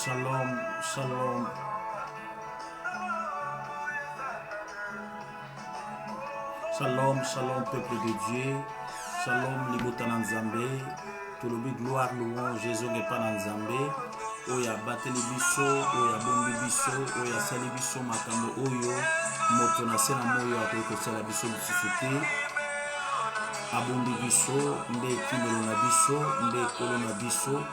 Shalom, shalom. Shalom, shalom, peuple de Dieu. Shalom, libota na Nzambe. Tolobi gloire, louange, Jésus n'est pas na Nzambe. Oya bateli biso, oya bombi biso, oya sali biso makambo oyo. Moto na se na moyo akoki kosala biso lisusu te. Abombi biso, nde kimelo na biso, nde ekolo na biso.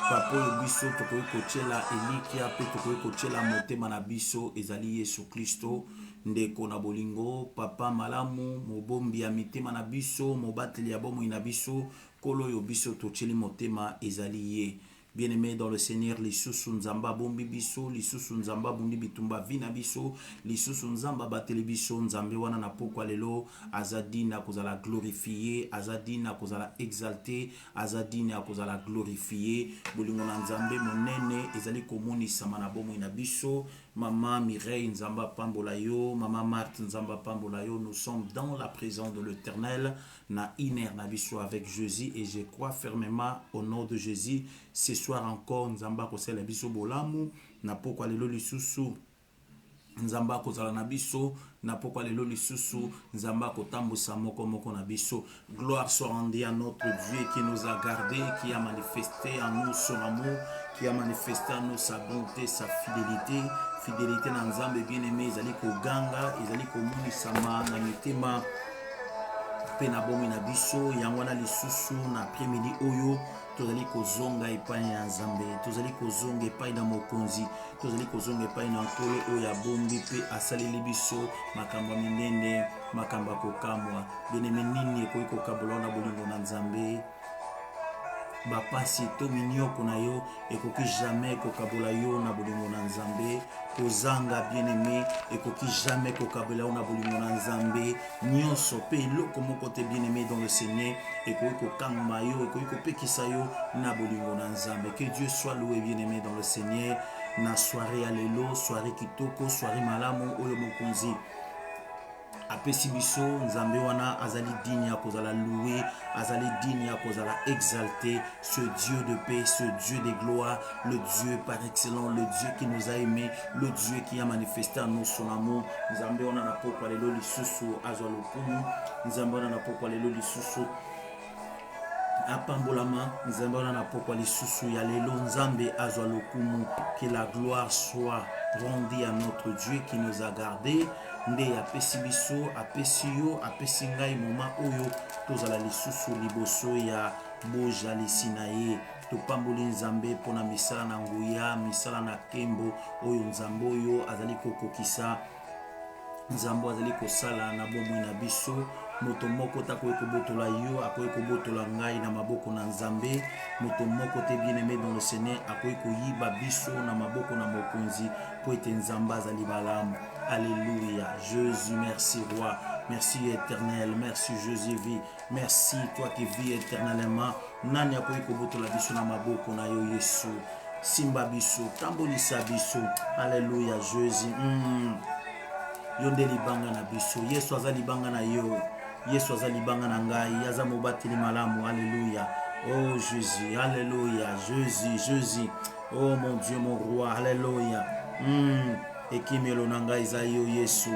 Papa oyo biso tokoki kotiela elikia mpe tokoki kotiela motema na biso ezali Yesu Kristo ndeko na bolingo. Papa malamu mobombi ya mitema na biso, mobateli ya bomoi na biso, kolo oyo biso totieli motema ezali ye. Bien-aimé dans le Seigneur, lisusu nzamba bombi biso, lisusu nzamba bundi bitumba vina biso, lisusu nzamba bateli biso, nzambe wana na pokwa lelo, azadi na kozala glorifié, azadi na kozala exalté, azadi na kozala glorifié. Bolingo na nzambe monene ezali komonisa na bomoi na biso. Maman Mireille nzamba pambola yo, Maman Marthe nzamba pambola yo. Nous sommes dans la présence de l'Éternel, na iner na biso avec Jésus, et je crois fermement au nom de Jésus. Ce soir encore nzamba kosala biso bolamu na pokwa lelo lisusu nzamba kozala na biso na pokwa lelo lisusu nzamba kotambusa moko moko na biso. Gloire soit rendue à notre Dieu qui nous a gardés, qui a manifesté en nous son amour, qui a manifesté en nous sa bonté, sa fidélité. Fidélité na nzambe bien-aimé ezali koganga, ezali komonisama na mitema pe na bomi na biso. Yango na lisusu na après-midi oyo tozali kozonga epai ya nzambe, tozali kozonga epai na mokonzi, tozali kozonga epai na nkolo oyo abombi mpe asaleli biso makambo minene, makambo ya kokamwa. Bien-aimé, nini ekoki kokabola na bolingo na nzambe? Bapasi to minioko na yo ekoki jamais kokabola yo na bolingo na nzambe. Kozanga bien-aimé ekoki jamais kokabola yo na bolingo na nzambe. Nyonso pe eloko moko te bien-aimé dans le Seigneur ekoki kokamba yo, ekoki kopekisa yo na bolingo na nzambe. Que Dieu soit loué bien-aimé dans le Seigneur. Na soirée alelo, soirée kitoko, soirée malamu oyo mokonzi apesi biso, nzambe wana azali digne ya kozala loué, azali digne ya kozala exalté. Ce Dieu de paix, ce Dieu de gloire, le Dieu par excellence, le Dieu qui nous a aimés, le Dieu qui a manifesté en nous son amour. Nzambe wana na pokwa lelo lisusu azwa lokumu, nzambe wana na pokwa lelo lisusu apambolama, nzambe wana na pokwa lisusu ya lelo nzambe azwa lokumu. Que la gloire soit rendue à notre Dieu qui nous a gardés. Nde apesi biso, apesi yo, apesi ngai moma oyo tozala lisusu liboso ya bojalisi na ye. Topamboli nzambe pona misala na nguya, misala na kembo oyo nzambe oyo azali kokokisa, nzambe azali kosala na bomoi na biso. Moto moko takoki kobotola yo, akoki kobotola ngai na maboko na nzambe. Moto moko te bien-aimé dans le Seigneur akoki koyiba biso na maboko na mokonzi po ete nzambe azali balamu. Alléluia. Jésus, merci roi. Merci éternel. Merci Jésus vie. Merci toi qui vis éternellement. Nani akoki kobotola biso na maboko na yo Yesu. Simba biso, tambolisa biso. Alléluia Jésus. Yo nde libanga na biso. Yesu aza libanga na yo. Yesu aza libanga na ngai. Aza mobateli malamu. Alléluia. Oh Jésus. Alléluia. Jésus, Jésus. Oh mon Dieu, mon roi. Alléluia. Ekimelo na ngai eza yo Yesu.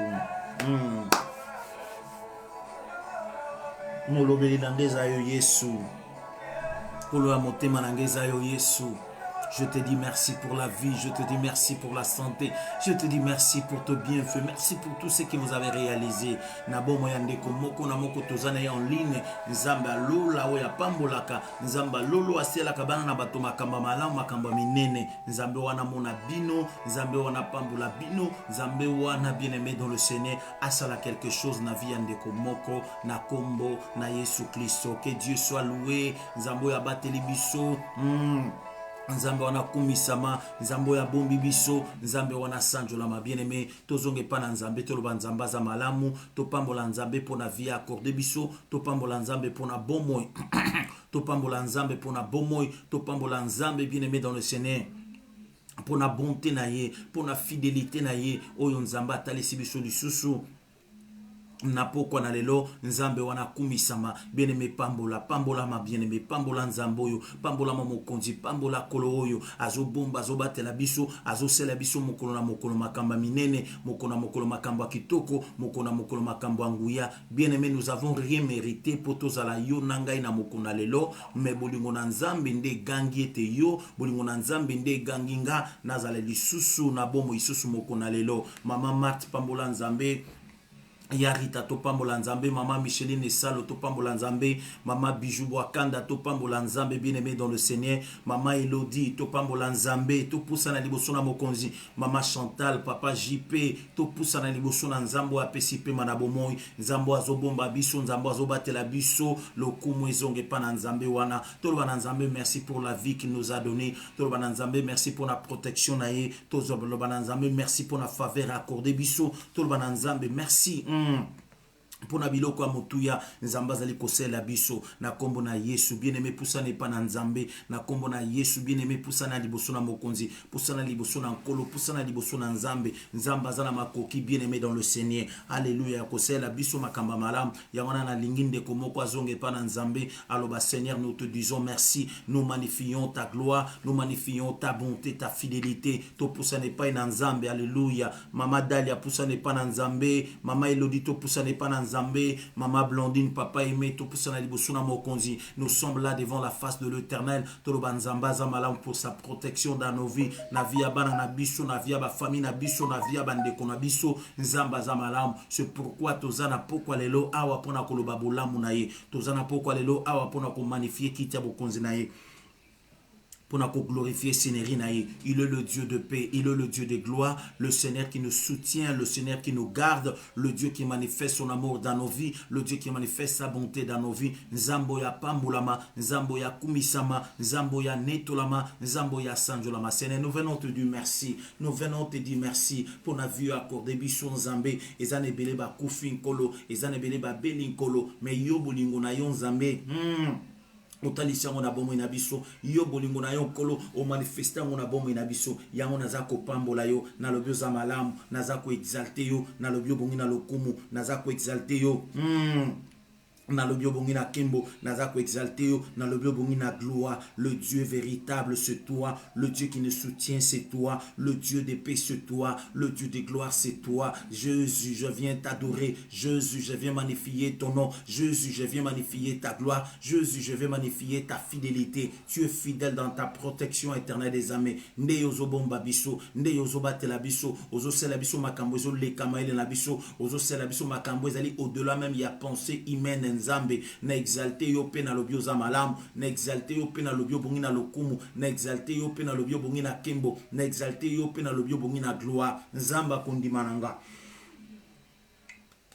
Molobeli na ngai eza yo Yesu. Kolo ya motema na ngai eza yo Yesu. Je te dis merci pour la vie, je te dis merci pour la santé, je te dis merci pour ton bienfait, merci pour tout ce que vous avez réalisé. Nabo moyandeko moko na moko tozana en ligne, nzamba lola oya pambolaka, nzamba lolo aselaka bana na bato makamba malamu makamba minene, nzambe wana mona bino, nzambe wana pambola bino, nzambe wana bien-aimé dans le Seigneur asala quelque chose na vie yandeko moko na kombo na Yesu Kristo. Que Dieu soit loué, nzambe ya bateli biso. Nzambe wana kumisama, nzambe ya bombi biso, nzambe wana sanjolama. Bien-aimé, tozonge pa na nzambe toloba nzamba za malamu, topambola nzambe pona vie accordé biso, topambola nzambe pona bomoi, topambola nzambe pona bomoi, topambola nzambe bien-aimé dans le Seigneur pona bonté na ye, pona fidélité na ye, oyo nzamba atalisi biso lisusu. napo kwa na lelo nzambe wana kumisama bien-aimé pambola ma bien-aimé pambola nzambe oyo pambola ma mokonzi pambola kolo oyo azobomba azobatela biso azosela biso mokolo na mokolo makamba minene mokolo na mokolo makamba kitoko mokolo na mokolo makamba nguya bien-aimé nous avons rien mérité poto zala yo nangai na mokolo na lelo mais bolingo na nzambe nde gangi ete yo bolingo na nzambe nde gangi nga nazala lisusu na bomo isusu mokolo na lelo mama Marthe pambola nzambe Yarita topambola nzambe, maman Micheline Salo topambola nzambe, maman Bijou Boakanda topambola nzambe, bien-aimé dans le Seigneur, maman Elodie topambola nzambe, topoussa na liboso na mokonzi, maman Chantal, papa JP, topoussa na liboso na nzambo apesipe manabomoy, nzambo azobomba biso, nzambo azobatela biso, lokumu ezonge pa na nzambe wana, toloba na nzambe, merci pour la vie qu'il nous a donné, toloba na nzambe, merci pour la protection na ye, toloba na nzambe, merci pour la faveur accordée biso, toloba na nzambe, merci. Pona biloko ya motuya nzambe azali kosela biso na kombo na Yesu bien-aimé pusana epa na nzambe na kombo na Yesu bien-aimé pusana liboso na mokonzi pusana liboso na nkolo pusana liboso na nzambe nzambe azala makoki bien-aimé dans le Seigneur alléluia kosela biso makamba malam ya wana na linginde komoko azonge epa na nzambe aloba Seigneur nous te disons merci nous magnifions ta gloire nous magnifions ta bonté ta fidélité to pusana epa na nzambe alléluia mama Dalia pusana epa na nzambe mama Elodie to pusana epa na Zambé, Maman Blandine, Papa Aimé, nous sommes là devant la face de l'Éternel. Pour sa protection dans nos vies. Navia bana nabiso, navia ba famille nabiso, navia bandeko nabiso, nzamba zamalam. C'est pourquoi tozana pokwa lelo awa pona koloba bolamu na ye. Tozana pokwa lelo awa pona ko magnifier kitia bokonzi na ye. Pour nous glorifier Seigneur. Il est le Dieu de paix, il est le Dieu de gloire, le Seigneur qui nous soutient, le Seigneur qui nous garde, le Dieu qui manifeste son amour dans nos vies, le Dieu qui manifeste sa bonté dans nos vies. Nzambo ya pambulama, nzambo ya kumisama, nzambo ya netolama, nzambo ya sanjolama. Seigneur, nous venons te dire merci, nous venons te dire merci pour la vie accordée biso nzambe, ezane bele ba kufin kolo, ezane bele ba belin kolo, mais yo bolingo na yo nzambe. Otalisia ngona bomo inabiso yo bolingo na yo kolo o manifesta ngona bomo inabiso yango nazako pambola yo na lobio za malamu nazako exalter yo na lobio bongi na lokumu nazako exalter yo na le bio bongi na kimbo nazako exalté yo na le bio bongi na gloire le Dieu véritable c'est toi le Dieu qui nous soutient c'est toi le Dieu de paix c'est toi le Dieu de gloire c'est toi Jésus je viens t'adorer Jésus je viens magnifier ton nom Jésus je viens magnifier ta gloire Jésus je viens magnifier ta fidélité tu es fidèle dans ta protection éternelle des âmes nde yozo bomba biso nde yozo batela biso ozo sela biso makambo ezo lekama ele na biso ozo sela biso makambo ezali au-delà même il y a pensée humaine nzambe na exalté yo pe na lobio za malamu na exalté yo pe na lobio bongi na lokumu na exalté yo pe na lobio bongi na kembo na exalté yo pe na lobio bongi na gloire nzamba kondima nanga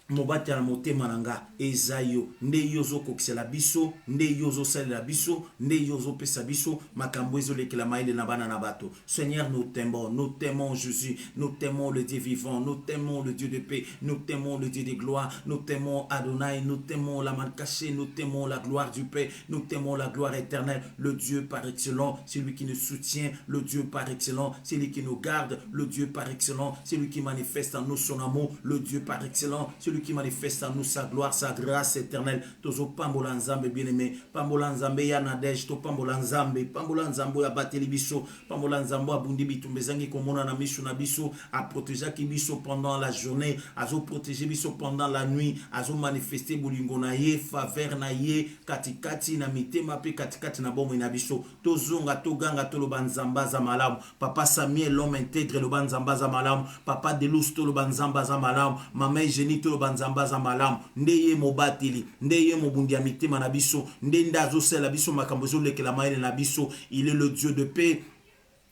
mobati ya motema nanga ezayo nde yozo kokisela biso nde yozo salela biso nde yozo pesa biso makambo ezolekela maile na bana na bato. Seigneur, nous t'aimons Jésus, nous t'aimons le Dieu vivant, nous t'aimons le Dieu de paix, nous t'aimons le Dieu de gloire, nous t'aimons Adonai, nous t'aimons la main cachée, nous t'aimons la gloire du Père, nous t'aimons la gloire éternelle, le Dieu par excellence, c'est lui qui nous soutient, le Dieu par excellence, c'est lui qui nous garde, le Dieu par excellence, c'est lui qui manifeste en nous son amour, le Dieu par excellence, c'est lui qui manifeste en nous sa gloire, sa grâce éternelle. Tozo pambola nzambe bien-aimé, pambola nzambe ya nadej, to pambola nzambe ya bateli biso, pambola nzambe ya bundi bitumbezangi komona na miso na biso, a protéger ki biso pendant la journée, azo protéger biso pendant la nuit, azo manifester bolingo na ye, faveur na ye, katikati na mitema pe katikati na bomo na biso, tozonga toganga to lo banzamba za malamu, papa Samuel l'homme intègre lo banzamba za malamu, papa Delus to lo banzamba za malamu, mama Eugénie to lo banzamba za malamu, ndeye mobatili, ndeye mobundi ya mitema na biso, ndende azosela biso makambo ezolekela maele na biso, il est le Dieu de paix.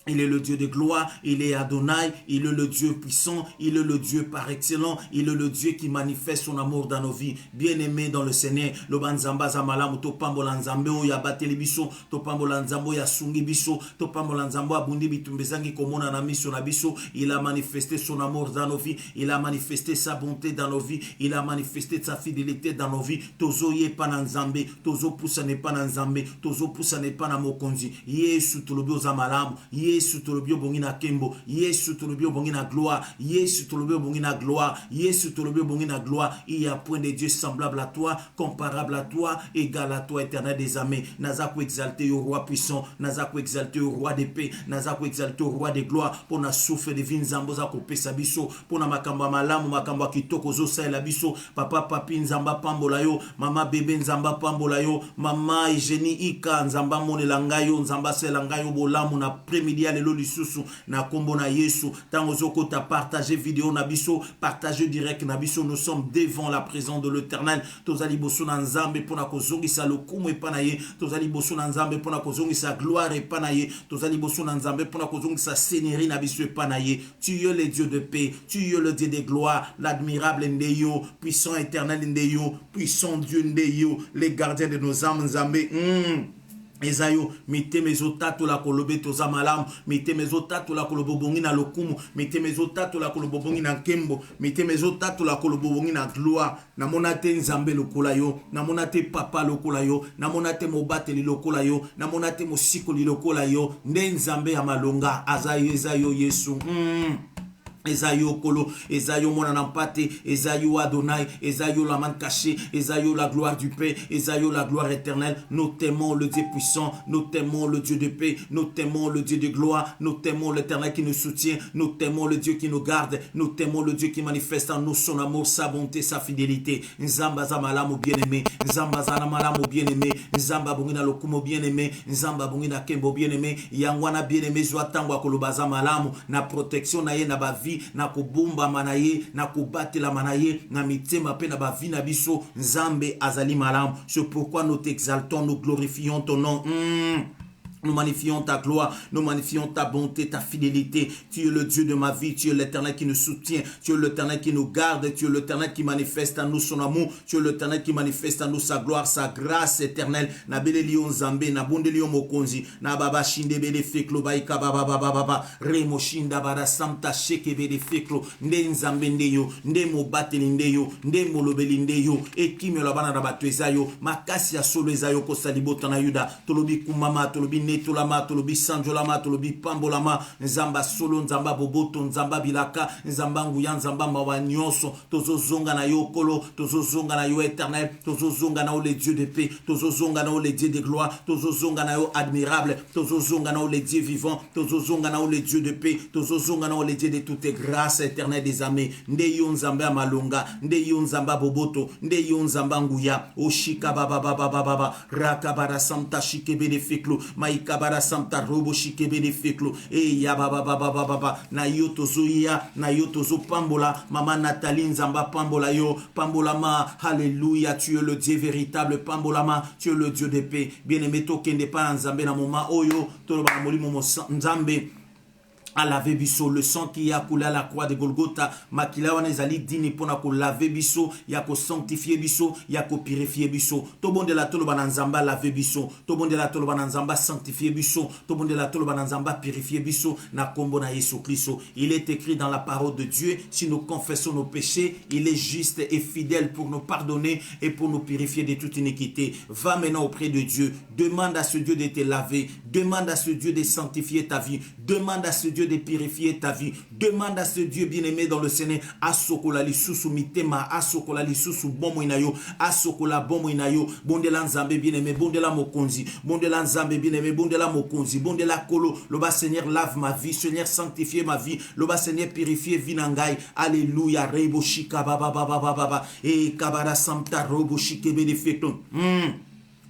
Il est le Dieu de gloire, il est Adonai, il est le Dieu puissant, il est le Dieu par excellence, il est le Dieu qui manifeste son amour dans nos vies. Bien-aimé dans le Seigneur, le banzamba za malamu to pambola nzambe o ya bateli biso, to pambola nzambo ya sungi biso, to pambola nzambo abundi bitumbezangi komona na miso na biso, il a manifesté son amour dans nos vies, il a manifesté sa bonté dans nos vies, il a manifesté sa fidélité dans nos vies. Tozo ye pa na nzambe, tozo pusa ne pa na nzambe, tozo pusa ne pa na mokonzi. Yesu tulobio za malamu, Yesu Yesu tolobi obongi na kembo, Yesu tolobi obongi na gloire, Yesu tolobi obongi na gloire, Yesu tolobi obongi na gloire. Il y a point de Dieu semblable à toi, comparable à toi, égal à toi, éternel des armées. Nazako exalté au roi puissant, Nazako exalté au roi de paix, Nazako exalté au roi de gloire, pour na souffle de vin zamboza kope sabiso, pour na makamba malamu makamba kitoko zo sa biso, papa papi nzamba pambola yo, mama bébé nzamba pambola yo, mama Eugénie ika nzamba monela ngayo, nzamba sela ngayo bolamu na après-midi alelo lisusu na kombo na Yesu. Tango zoko ta partager vidéo na biso, partager direct na biso, nous sommes devant la présence de l'Éternel. Tozali boso na nzambe pona kozongisa lokumu epanaye, tozali boso na nzambe pona kozongisa gloire epanaye, tozali boso na nzambe pona kozongisa seigneurie na biso epanaye. Tu es le Dieu de paix, tu es le Dieu de gloire, l'admirable Ndeyo, puissant éternel Ndeyo, puissant Dieu Ndeyo, les gardiens de nos âmes nzambe. Ezayo, mite mezotato la kolobe toza malamu, mite mezotato la kolobobongi na lokumu, mite mezotato la kolobobongi na kembo, mite mezotato la kolobobongi na gloire. Na monate nzambe lokola yo, na monate papa lokola yo, na monate mobate li lokola yo, na monate mosiko li lokola yo, nde nzambe ya malonga, azayo ezayo Yesu. Ezayo kolo, Ezayo mon anampate, Ezayo Adonai, Ezayo la main cachée, Ezayo la gloire du paix, Ezayo la gloire éternelle. Nous t'aimons le Dieu puissant, nous t'aimons le Dieu de paix, nous t'aimons le Dieu de gloire, nous t'aimons l'Éternel qui nous soutient, nous t'aimons le Dieu qui nous garde, nous t'aimons le Dieu qui manifeste en nous son amour, sa bonté, sa fidélité. Nzamba za malamu bien-aimé, Nzamba za malamu bien-aimé, Nzamba bongina lokumo bien-aimé, Nzamba bongina kembo bien-aimé, Yangwana bien-aimé, Zoatangwa kolobaza malamu, na protection na ye na ba vie, na kubumba manaye, na kubatela manaye, na mitema pe na ba vie na biso, Nzambe azali malamu. C'est pourquoi nous t'exaltons, nous glorifions ton nom. Nous magnifions ta gloire, nous magnifions ta bonté, ta fidélité. Tu es le Dieu de ma vie, tu es l'Éternel qui nous soutient, tu es l'Éternel qui nous garde, tu es l'Éternel qui manifeste en nous son amour, tu es l'Éternel qui manifeste en nous sa gloire, sa grâce éternelle. Na bele lion Nzambe, na bonde lion mokonzi, na baba shinde bele feklo baika baba baba baba, remo shinda bara samta sheke bele feklo, nde Nzambe ndeyo, nde mobateli ndeyo, nde molobeli ndeyo, ekime la bana rabato ezayo, makasi ya solo ezayo ko salibota na yuda, tolobi kumama, tolobi Tolama, tolobi sanjolama, tolobi pambolama, nzamba solo, nzamba boboto, nzamba bilaka, nzamba nguya, nzamba mawanyonso, tozo zonga na yo kolo, tozo zonga na yo éternel, tozo zonga na yo les dieux de paix, tozo zonga na yo les dieux de gloire, tozo zonga na yo admirable, tozo zonga na yo les dieux vivants, tozo zonga na yo les dieux de paix, tozo zonga na yo les dieux de toutes grâces éternelles des armées, nde yo nzamba malonga, nde yo nzamba boboto, nde yo nzamba nguya, oshika baba baba baba, rakabara samta shikebe de feklo, kabara samta robo shikebe de feklo ya baba baba baba na yo tozoya na yo tozo pambola mama Nathalie nzamba pambola yo pambola ma alléluia. Tu es le Dieu véritable, pambola ma, tu es le Dieu de paix. Bien-aimé tokende pa nzambe na moma oyo toloba molimo nzambe à laver biso, le sang qui a coulé à la croix de Golgotha, makila wana ezali dini pona ko laver biso, ya ko sanctifier biso, ya ko purifier biso. To bonde la tolo bananzamba laver biso, to bonde la tolo bananzamba sanctifier biso, to bonde la tolo bananzamba purifier biso na kombo na Yesu Christo. Il est écrit dans la parole de Dieu, si nous confessons nos péchés, il est juste et fidèle pour nous pardonner et pour nous purifier de toute iniquité. Va maintenant auprès de Dieu, demande à ce Dieu de te laver, demande à ce Dieu de sanctifier ta vie, demande à ce Dieu de purifier ta vie. Demande à ce Dieu bien-aimé dans le Seigneur, asokola lisusu mitema, asokola lisusu bomo inayo, asokola bomo inayo, bondela nzambe bien-aimé, bondela mokonzi, bondela nzambe bien-aimé, bondela mokonzi, bondela kolo, loba Seigneur lave ma vie, Seigneur sanctifie ma vie, loba Seigneur purifie vinangai, alléluia, rebo shika baba baba baba, e kabara samta robo shikebe de fekton.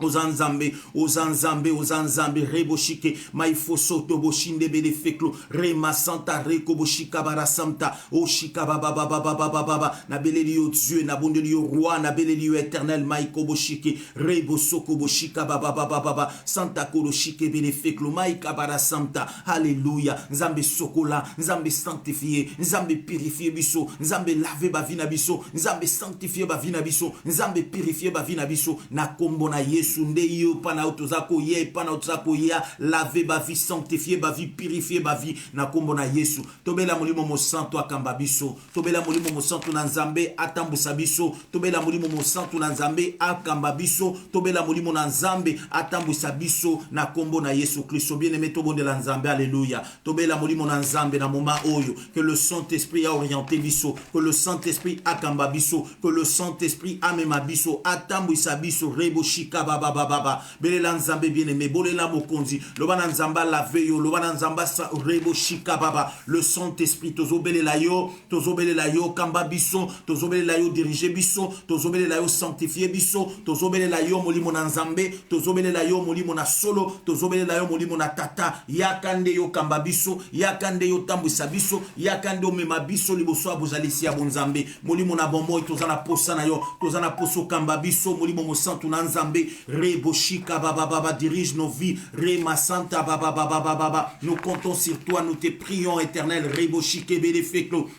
Ozanzambe, ozanzambe, ozanzambe, reboshike, maifoso toboshinde bele feklo, rema santa rekoboshika bara santa, oshika baba baba baba baba, na bele liyo Dieu, na bonde liyo roi, na bele liyo éternel, maikoboshike, rebosoko boshika baba baba baba, santa koroshike bele feklo, maika bara santa, alléluia, nzambe sokola, nzambe sanctifié, nzambe purifié biso, nzambe lavé ba vina biso, nzambe sanctifié ba vina biso, nzambe purifié ba vina biso, na kombo na Yesu sunde yo pana otozako ye pana otozako ya laver ba vie sanctifier ba vie purifier ba vie na kombo na Yesu tobela molimo mo santo akamba biso tobela molimo mo santo na Nzambe atambusa biso tobela molimo mo santo na Nzambe akamba biso tobela molimo na Nzambe atambusa biso na kombo na Yesu Kristo bien-aimé tobondela Nzambe alléluia tobela molimo na Nzambe na moment oyo que le Saint-Esprit a orienté biso que le Saint-Esprit akamba biso que le Saint-Esprit amema biso atambusa biso rebo shika baba baba belela Nzambe bien-aimé bolela mokonzi loba na Nzamba la veille loba na Nzamba sa rebo shika baba le Saint-Esprit tozobelela yo kamba biso tozobelela yo diriger biso tozobelela yo sanctifier biso tozobelela yo molimo na Nzambe tozobelela yo molimo na solo tozobelela yo molimo na tata yakande yo kamba biso yakande yo tambwisa biso yakande yo mema biso liboso ya bozalisi ya bonzambe molimo na bomoi tozana posa na yo tozana poso kamba biso molimo mo santu na Nzambe reboshika baba baba dirige nos vies rema santa baba baba baba nous comptons sur toi nous te prions éternel reboshike belefeklo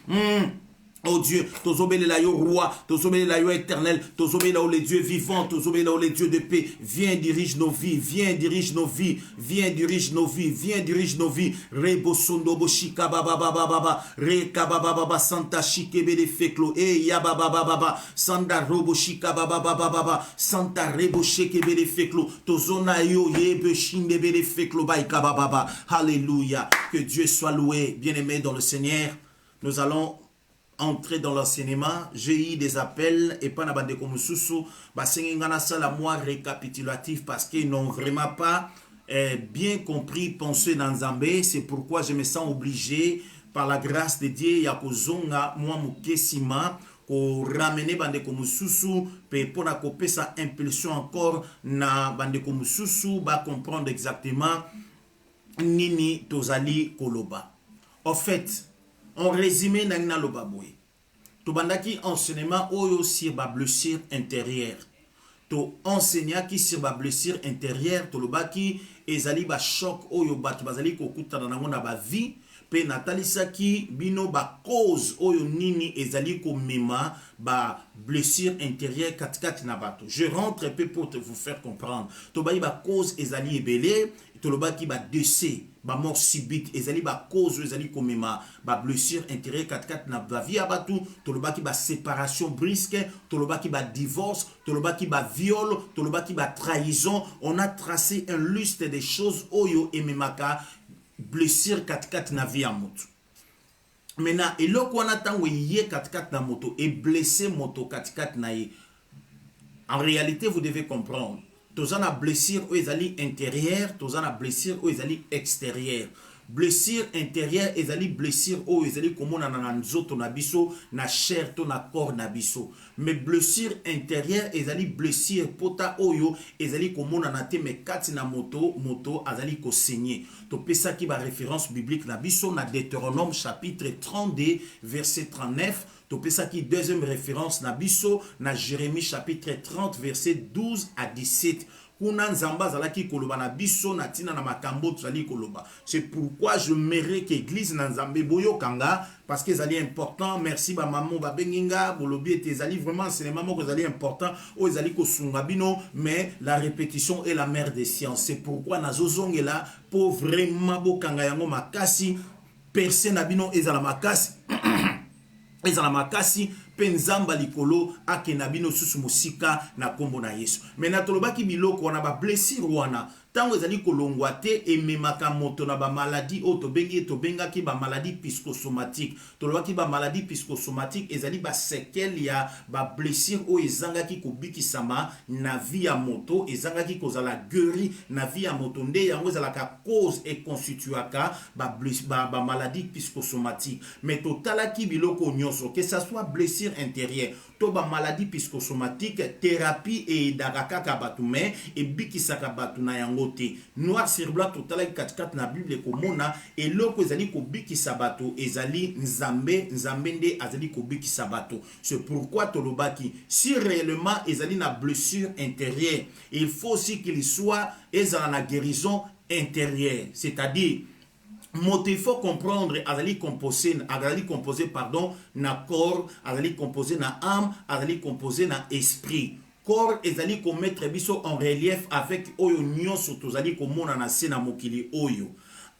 Oh Dieu, tozobele la yo roi, tozobele la yo éternel, tozobele la les dieux vivants, tozobele la les dieux de paix. Viens dirige nos vies, viens dirige nos vies, viens dirige nos vies, viens dirige nos vies. Rebosondo boshika baba baba baba, reka baba baba santa shike bele feklo, ya baba baba santa robo shika baba baba baba, santa rebo shike bele feklo, tozona yo yebe shinde bele feklo baika baba baba. Alléluia, que Dieu soit loué, bien-aimé dans le Seigneur. Nous allons entrer dans l'enseignement. J'ai eu des appels et pas n'abandé comme sous basengana sala moi récapitulatif parce qu'ils n'ont vraiment pas bien compris penser dans Nzambe. C'est pourquoi je me sens obligé par la grâce de Dieu ya kozonga moi mukesima ko ramener bande comme sous pe pona kope sa impulsion encore na bande comme sous ba comprendre exactement nini tozali koloba. En fait, en résumé, nangna lobaboué. To bandaki enseignement oyo sur ba blessure intérieure. To enseignant qui sur ba blessure intérieure, to lobaki ezali ba choc oyo bat bazali kokuta na ngona ba vie pe natalisa ki bino ba cause oyo nini ezali ko mema ba blessure intérieure katikati na bato. Je rentre un peu pour vous faire comprendre. To ba cause ezali ebele, to lobaki ba décès ba mort subite ezali ba cause ezali komema ba blessure intérieure katkat na ba vie abatu tolobaki ba séparation brusque tolobaki ba divorce tolobaki ba viol tolobaki ba trahison. On a tracé un liste des choses oyo ememaka blessure katkat na vie a moto. Maintenant eloko wana tango yé katkat na moto et blessé moto katkat na ye. En réalité vous devez comprendre tozana blessure ou ezali intérieure, tozana blessure ou ezali extérieure. Blessure intérieure ezali blessure ou ezali komona na nzoto na biso na chair to na corps na biso. Mais blessure intérieure ezali blessure pota oyo ezali komona na te me kati na moto azali ko saigner. To pesa ki ba référence biblique na biso na Deutéronome chapitre 32 verset 39. Topesa qui deuxième référence na biso na Jérémie chapitre 30 verset 12 à 17. Kuna nzamba zalaki koloba na biso na tina na makambo tozali koloba. C'est pourquoi je mérite que l'église na nzambe boyo kanga parce que zali important. Merci ba maman ba benginga bolobi et zali vraiment c'est les mamans que zali important o zali ko sunga bino mais la répétition est la mère des sciences. C'est pourquoi na zozongela pour vraiment bokanga yango makasi percer na bino ezala makasi. Ezala makasi penzamba likolo akena bino susu musika na kombo na Yesu. Mena tolobaki biloko wana ba blessure wana tango ezali kolongwa te ememaka moto na ba maladie o tobengaki ba maladie psychosomatique. Tolobaki ba maladie psychosomatique ezali ba séquelle ya ba blessure o ezangaki kobikisama na vie ya moto ezangaki kozala guéri na vie ya moto nde yango ezalaka cause et constituaka ba maladie psychosomatique. Mais totalaki biloko nyonso que ça soit blessure intérieure to ba maladie psychosomatique thérapie et darakaka batume et bikisaka batu na yango te noir sur blanc total katika na Bible komona eloko ezali kobikisa bato ezali nzambe nde azali kobikisa bato. C'est pourquoi tolobaki si réellement ezali na blessure intérieure il faut aussi qu'il soit ezala na guérison intérieure, c'est-à-dire moto il faut comprendre azali composé pardon na corps, azali composé na âme, azali composé na esprit. corps ezali mettre biso en relief avec oyo nyonso tozali komona na se na mokili oyo.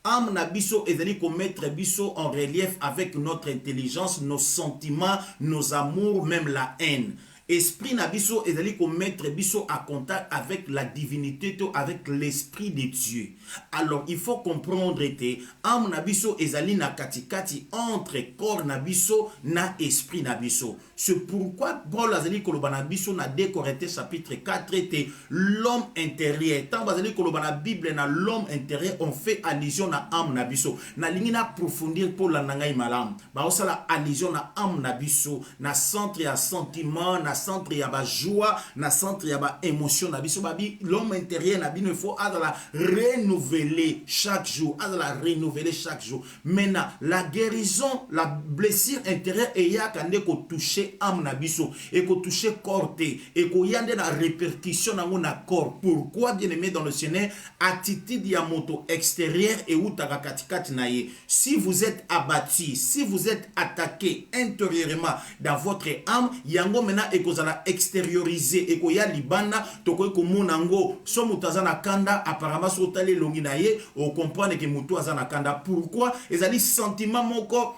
Âme na biso ezali mettre biso en relief avec notre intelligence, nos sentiments, nos amours, même la haine. Esprit na biso ezali mettre biso à contact avec la divinité, avec l'esprit de Dieu. Alors il faut comprendre que âme na biso ezali na katikati entre corps na biso na esprit na biso. C'est pourquoi Paul azali koloba na biso na 2 Corinthiens chapitre 4 était l'homme intérieur. Tant bazali koloba na Bible na l'homme intérieur, on fait allusion na âme na biso. Na lingi na approfondir pour la nangai malam. Ba osala allusion na âme na biso, na centre ya sentiment, na centre ya ba joie, na centre ya ba émotion na biso. Babi l'homme intérieur na bino faut la renouveler chaque jour, la renouveler chaque jour. Maintenant, la guérison, la blessure intérieure et ya kande ko toucher âme na biso et ko toucher corps te et ko yande na répercussion na mon corps. Pourquoi bien aimé dans le Seigneur, attitude ya moto extérieur et utaka katikati na ye. Si vous êtes abattu, si vous êtes attaqué intérieurement dans votre âme, yango mena e kozala extérioriser e ko ya libanda to ko monango so mutazana kanda apparemment so tali longi na ye o comprendre que mutu azana kanda. Pourquoi ezali sentiment moko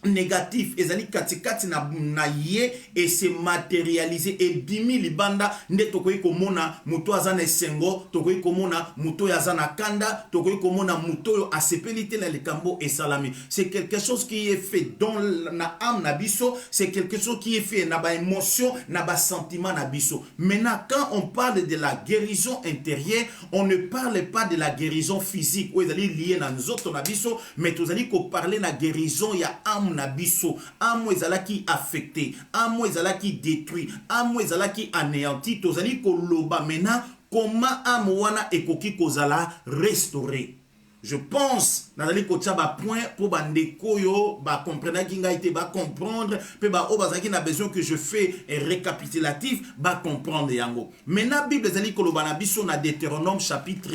négatif ezali katikati na ye et se matérialiser et bimi libanda nde tokoyi komona muto azana esengo, tokoyi komona muto yazana kanda, tokoyi komona muto yo asepelite na likambo et salami. C'est quelque chose qui est fait dans la âme na biso, c'est quelque chose qui est fait na ba émotion, na ba sentiment na biso. Maintenant quand on parle de la guérison intérieure, on ne parle pas de la guérison physique ou ezali lié na nzoto na biso, mais tozali ko parler na guérison ya âme na biso. Amo ezalaki affecté, amo ezalaki détruit, amo ezalaki anéanti. Tozali koloba maintenant comment amo wana ekoki kozala restauré. Je pense nazali kotia ba point pour bandeko yo ba comprendre ki nga été ba comprendre pe ba o bazaki na besoin que je fais un récapitulatif ba comprendre yango. Maintenant Bible ezali koloba na biso na Deutéronome chapitre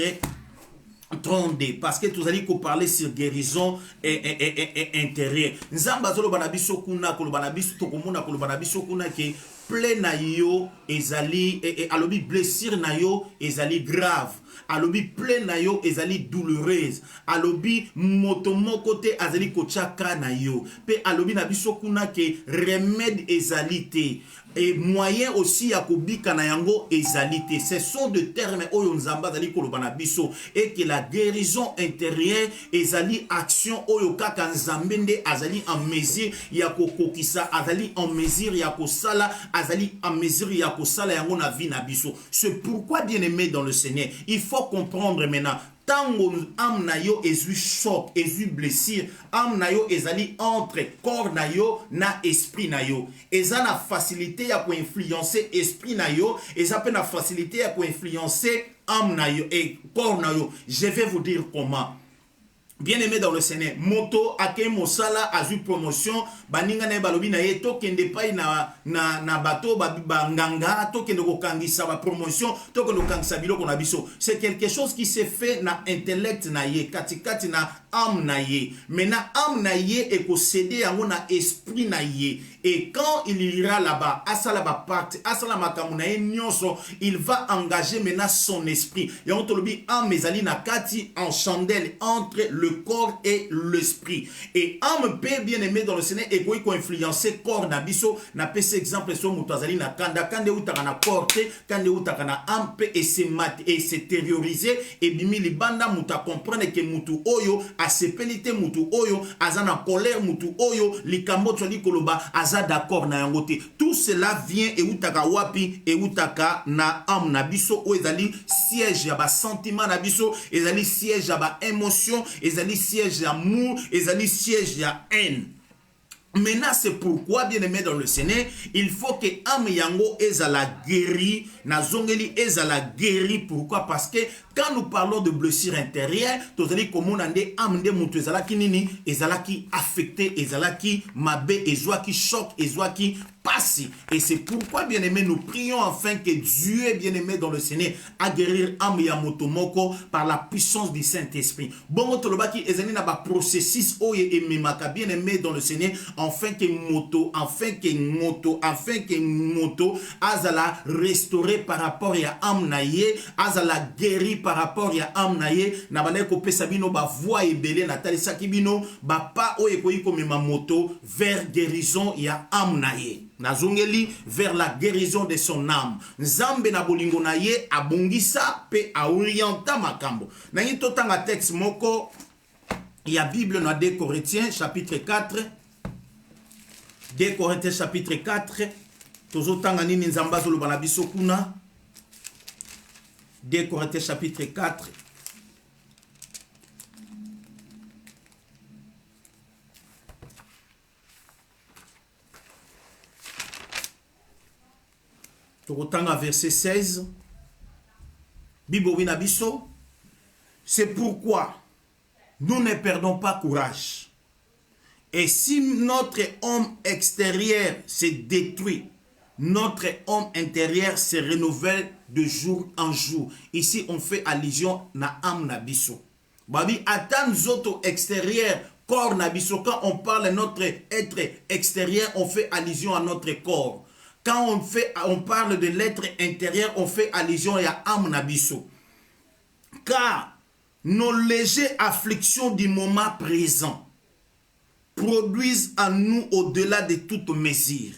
32, parce que tous allez parler sur guérison et intérieure. Nzamba zolo banabiso kuna kolobanabiso tokomona kolobanabiso kuna ke plein na yo ezali et alobi blessure na yo ezali grave. Alobi plein na yo ezali douloureuse. Alobi motomo côté azali kochaka na yo. Pe alobi na biso kuna ke remède ezali te. Et moyen aussi ya kobika na yango ezalité. Ce sont de termes oyo nzamba zali kolobana biso et que la guérison intérieure ezali action oyo kaka nzambe nde azali en mesure ya kokokisa, azali en mesure ya kosala, azali en mesure ya kosala yango na vie na biso. C'est pourquoi bien aimé dans le Seigneur, il faut comprendre maintenant tango âme na yo ezu choc, ezu blessure, âme na yo ezali entre corps na yo na esprit na yo. Eza na facilité ya ko influencer esprit na yo, eza pe na facilité ya ko influencer âme na yo et corps na yo. Je vais vous dire comment. Bien aimé dans le Seigneur, moto ake mosala azu promotion baninga na balobi na ye to kende pai na bato ba nganga to kende ko kangisa ba promotion to kende ko kangisa biloko na biso. C'est quelque chose qui se fait na intellect na ye katikati na âme na ye. Maintenant âme na ye e ko céder yango na esprit na ye. Et quand il ira là-bas, asala ba part, asala makamu na ye nyonso, il va engager maintenant son esprit. Yango tolobi âme ezali na kati en chandelle entre le corps et l'esprit. Et âme peut bien aimé dans le Seigneur et quoi influencer corps na biso na pese exemple so mutazali na kanda kande utaka na corps te kande utaka na âme peut et se mat et se térioriser et bimi libanda muta comprendre que mutu oyo asepelite mutu oyo azana colère mutu oyo likambo tsoli koloba aza d'accord na yango te. Tout cela vient et utaka wapi et utaka na âme na biso o ezali siège ya ba sentiment na biso, ezali siège ya ba émotion, ezali siège d'amour, ezali siège de haine. Maintenant, c'est pourquoi, bien aimé dans le Seigneur, il faut que âme yango ezala guéri, na zongeli ezala guéri. Pourquoi? Parce que quand nous parlons de blessure intérieure, tout à dire comme on a des âmes de mutu ezala ki nini, ezala ki affecté, ezala ki mabe, ezwa ki choc, ezwa ki passe. Et c'est pourquoi, bien-aimé, nous prions afin que Dieu, bien-aimé dans le Seigneur, a guérir âme ya motomoko par la puissance du Saint-Esprit. Bon, tolobaki ezali na ba processus oye ememaka, bien-aimé dans le Seigneur, afin que moto azala restauré par rapport ya âme na ye, azala guéri par rapport ya âme na ye, na bale ko pesa bino ba voix ebele na talisaki bino ba pa oye ko mema moto vers guérison ya âme na ye. Nazongeli vers la guérison de son âme. Nzambe na bolingo na ye abongisa pe a orienta makambo. Na ngi totanga texte moko ya Bible na 2 Corinthiens chapitre 4. 2 Corinthiens chapitre 4. Tozotanga nini nzamba zoloba na biso kuna. 2 Corinthiens chapitre 4. Tokotanga verset 16. Bible winabiso. C'est pourquoi nous ne perdons pas courage. Et si notre homme extérieur se détruit, notre homme intérieur se renouvelle de jour en jour. Ici, on fait allusion na âme nabiso. Babi, atan zoto extérieur, corps nabiso. Quand on parle de notre être extérieur, on fait allusion à notre corps. Quand on parle de l'être intérieur, on fait allusion à âme nabiso. Car nos légères afflictions du moment présent produisent en nous, au-delà de toute mesure,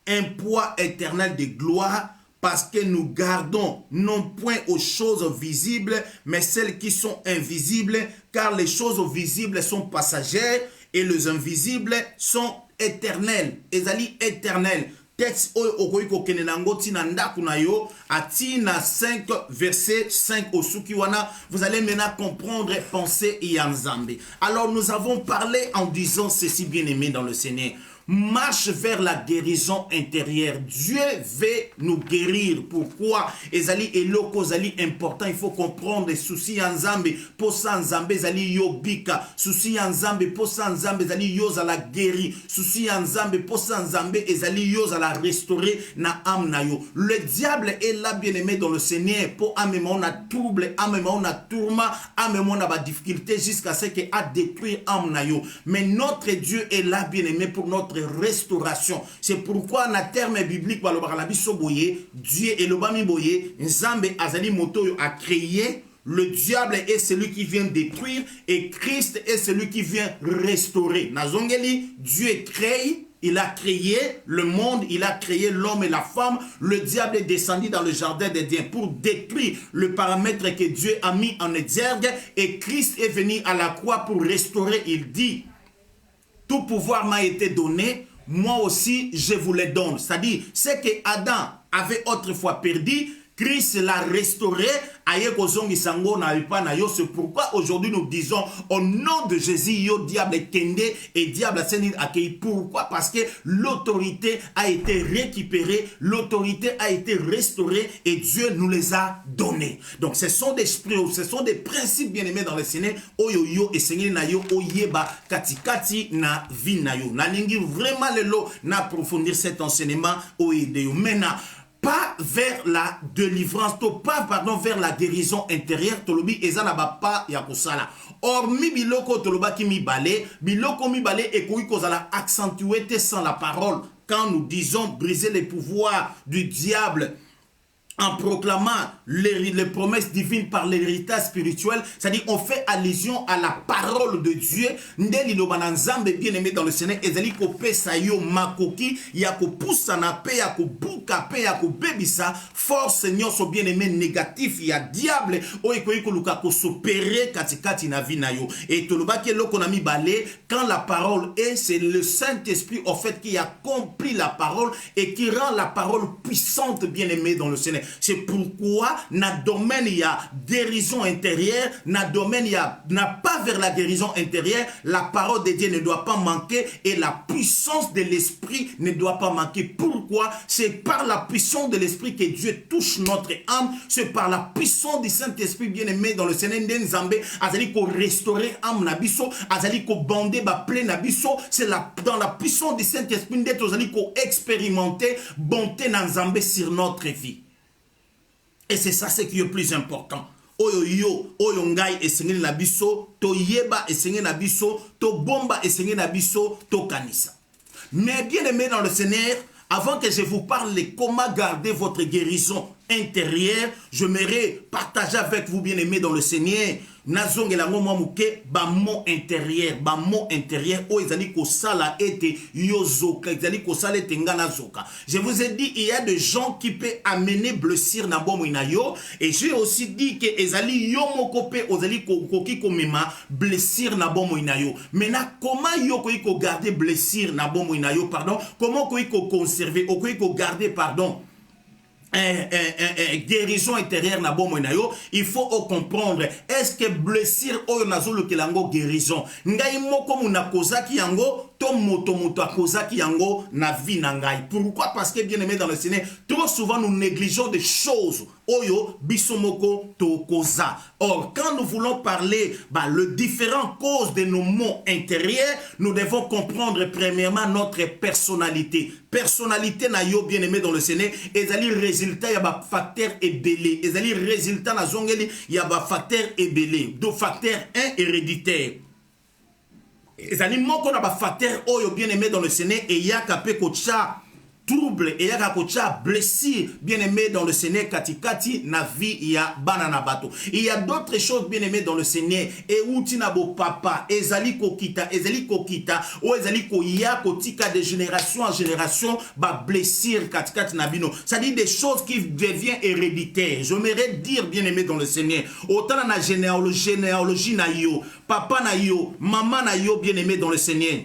un poids éternel de gloire, parce que nous gardons non point aux choses visibles, mais celles qui sont invisibles, car les choses visibles sont passagères et les invisibles sont éternelles. Ezali éternels. Texte okoiko kenenango tina ndaku na yo atina 5 verset 5 osuki wana, vous allez maintenant comprendre penser Yanzambe. Alors nous avons parlé en disant ceci, bien-aimé dans le Seigneur. Marche vers la guérison intérieure. Dieu veut nous guérir. Pourquoi? Ezali eloko zali important. Il faut comprendre les soucis Nzambe. Posa Nzambe zali yo bika. Soucis Nzambe posa Nzambe zali yo zala guéri. Soucis Nzambe posa Nzambe ezali yo zala restaurer na âme na yo. Le diable est là, bien-aimé dans le Seigneur, pour amener on a trouble, amener on a tourment, amener on a difficulté jusqu'à ce qu'il a détruit âme na yo. Mais notre Dieu est là, bien-aimé, pour notre restauration. C'est pourquoi na terme biblique Dieu et le bami boye Nzambe azali moto a créé. Le diable est celui qui vient détruire et Christ est celui qui vient restaurer. Nazongeli, Dieu crée, il a créé le monde, il a créé l'homme et la femme. Le diable est descendu dans le jardin d'Éden pour détruire le paramètre que Dieu a mis en exergue et Christ est venu à la croix pour restaurer. Il dit: tout pouvoir m'a été donné, moi aussi je vous le donne. C'est-à-dire, ce que Adam avait autrefois perdu, Christ l'a restauré. C'est pourquoi aujourd'hui nous disons au nom de Jésus, yo diable kende et diable senir accueilli. Pourquoi? Parce que l'autorité a été récupérée, l'autorité a été restaurée et Dieu nous les a donnés. Donc ce sont des principes bien-aimés dans le Seigneur. Oyo et Seigneur na yo oyeba katikati na vie na yo. Na lingi vraiment lelo na approfondir cet enseignement oyede yo. Maintenant, pas vers la délivrance, vers la guérison intérieure, tolobi ezana ba pa ya kosala. Hormis biloko toloba ki mi balé et koui kozala accentué sans la parole. Quand nous disons briser les pouvoirs du diable en proclamant les promesses divines par l'héritage spirituel, c'est-à-dire on fait allusion à la parole de Dieu. Ndeli lo bananzambe bien-aimé dans le Seigneur, ezali ko pesa yo makoki ya ko poussa na pe ya ko buka pe ya ko bebisa force Seigneur so bien-aimé négatif ya diable o iko luka ko s'opérer katikati na vie na yo. Et toloba ke loko na mi balé, quand la parole est, c'est le Saint-Esprit au fait qui accomplit la parole et qui rend la parole puissante, bien-aimé dans le Seigneur. C'est pourquoi, dans le domaine, il y a guérison intérieure, dans le domaine, il y a, n'a pas vers la guérison intérieure, la parole de Dieu ne doit pas manquer et la puissance de l'esprit ne doit pas manquer. Pourquoi? C'est par la puissance de l'esprit que Dieu touche notre âme, c'est par la puissance du Saint-Esprit bien-aimé dans le Seigneur Nzambe, azali ko restaurer âme nabiso, azali ko bander ba plein nabiso, c'est dans la puissance du Saint-Esprit d'être azali ko expérimenter bonté dans Nzambe sur notre vie. Et c'est ça ce qui est le plus important. Oyo yo, oyo ngai esengeli na biso, to yeba esengeli na biso, to bomba esengeli na biso, to kanisa. Mais bien aimé dans le Seigneur, avant que je vous parle de comment garder votre guérison intérieure, je m'aimerais partager avec vous bien aimé dans le Seigneur. Nazong et la mouke, ba mot intérieur, o ezali ko sala ete yozoka, ezali ko sala ete ngana zoka. Je vous ai dit, il y a des gens qui peuvent amener blessure na bomo inayo, et j'ai aussi dit que ezali yo mokope, ozali koki komema blessure na bomo inayo. Maintenant, comment yo ko garder blessure na bomo inayo, pardon, comment ko conserver, ko garder, pardon, guérison intérieure na bomo inayo, il faut comprendre est-ce que blessure oyo nazolo kelango guérison ngai moko muna kozaki yango to moto akozaki yango na vie na ngai. Pourquoi? Parce que bien aimé dans le Seigneur, trop souvent nous négligeons des choses oyo bisomoko to koza. Or quand nous voulons parler les différentes causes de nos maux intérieurs, nous devons comprendre premièrement notre personnalité. Personnalité na yo bien aimé dans le Seigneur, ezali résultat ya ba facteur ebelé, ezali résultat na zongeli ya ba facteur ebelé, do facteur 1 héréditaire. Ezali moko na ba facteur oyo bien aimé dans le Seigneur et ya kapé kocha trouble et ya kocha blessure bien aimé dans le Seigneur katikati na vie ya banana bato. Il y a d'autres choses bien aimé dans le Seigneur et outi na bo papa ezali kokita o ezali ko ya kotika de génération en génération ba blessure katikati na bino. Ça dit des choses qui deviennent héréditaires. J'aimerais dire bien aimé dans le Seigneur, autant na généalogie na yo, papa na yo, maman na yo bien aimé dans le Seigneur.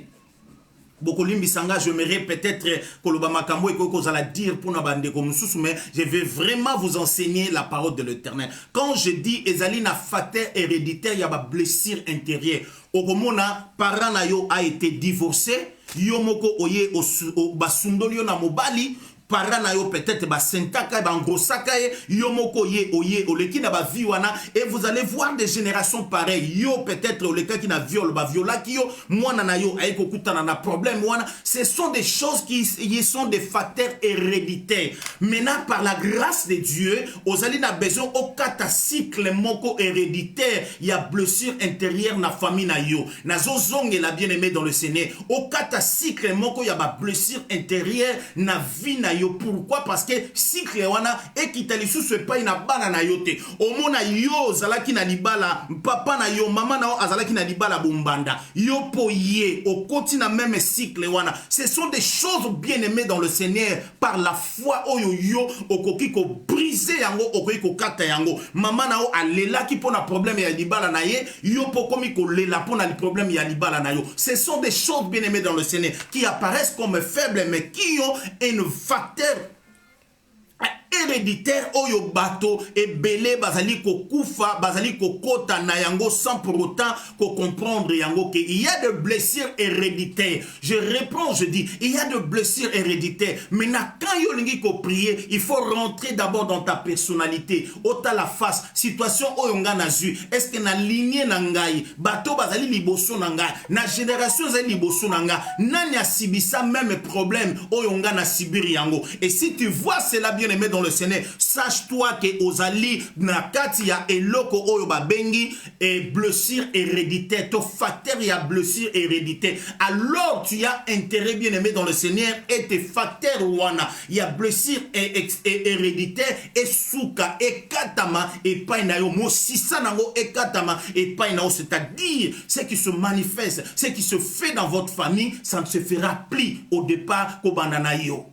Beaucoup limbisanga, j'aimerais peut-être que le bamakambo et que vous allez dire pour na bande comme sous, mais je vais vraiment vous enseigner la parole de l'Éternel. Quand je dis ezali na facteur héréditaire, il y a ba blessure intérieure. Okomona parent na yo a été divorcé, yo moko oye o basundolio na mobali. Parents na yo peut-être ba sentaka ba ngosaka yo moko ye oye oleki na ba viwana et vous allez voir des générations pareilles. Yo peut-être oleka qui na viol ba viola ki yo mwana na yo ay kokutana na problème wana. Ce sont des choses qui sont des facteurs héréditaires. Maintenant par la grâce de Dieu, ozali na besoin au kata cycle moko héréditaire, il y a blessure intérieure na famille na yo. Na zozonge la bien-aimé dans le Seigneur. Au kata cycle moko il y a ba blessure intérieure na vie na yo. Pourquoi? Parce que cycle wana ekitali susu epai na bana na yo te. Omona yo zalaki na libala papa na yo mama na yo azalaki na libala bombanda yo poye okoti na même cycle wana. Ce sont des choses bien aimées dans le Seigneur par la foi oyo yo okoki ko briser yango okoki ko kata yango. Mama na yo alela ki pona problème ya libala na ye yo pokomi ko lela pona le problème ya libala na yo. Ce sont des choses bien aimées dans le Seigneur qui apparaissent comme faibles mais qui ont une facteur héréditaire oyo bato ebele bazali ko kufa bazali ko kota na yango sans pour autant ko comprendre yango que il y a de blessures héréditaires. Je reprends, je dis il y a de blessures héréditaires. Maintenant quand yo lingi ko prier, il faut rentrer d'abord dans ta personnalité. Ota la face situation oyo nga na zu. Est-ce que na lignée na ngai bato bazali liboso na ngai na génération zali liboso na nga nani asibisa même problème oyo nga na sibiri yango. Et si tu vois cela bien aimé dans le Seigneur, sache-toi que ozali na kati ya eloko oyo babengi et blessure héréditaire, to facteur ya blessure héréditaire. Alors tu as intérêt bien aimé dans le Seigneur et tes facteurs wana ya blessure héréditaire et souka et katama et painayo mo sisa nango et katama et painayo, c'est-à-dire ce qui se manifeste, ce qui se fait dans votre famille, ça ne se fera plus au départ kobandana yo.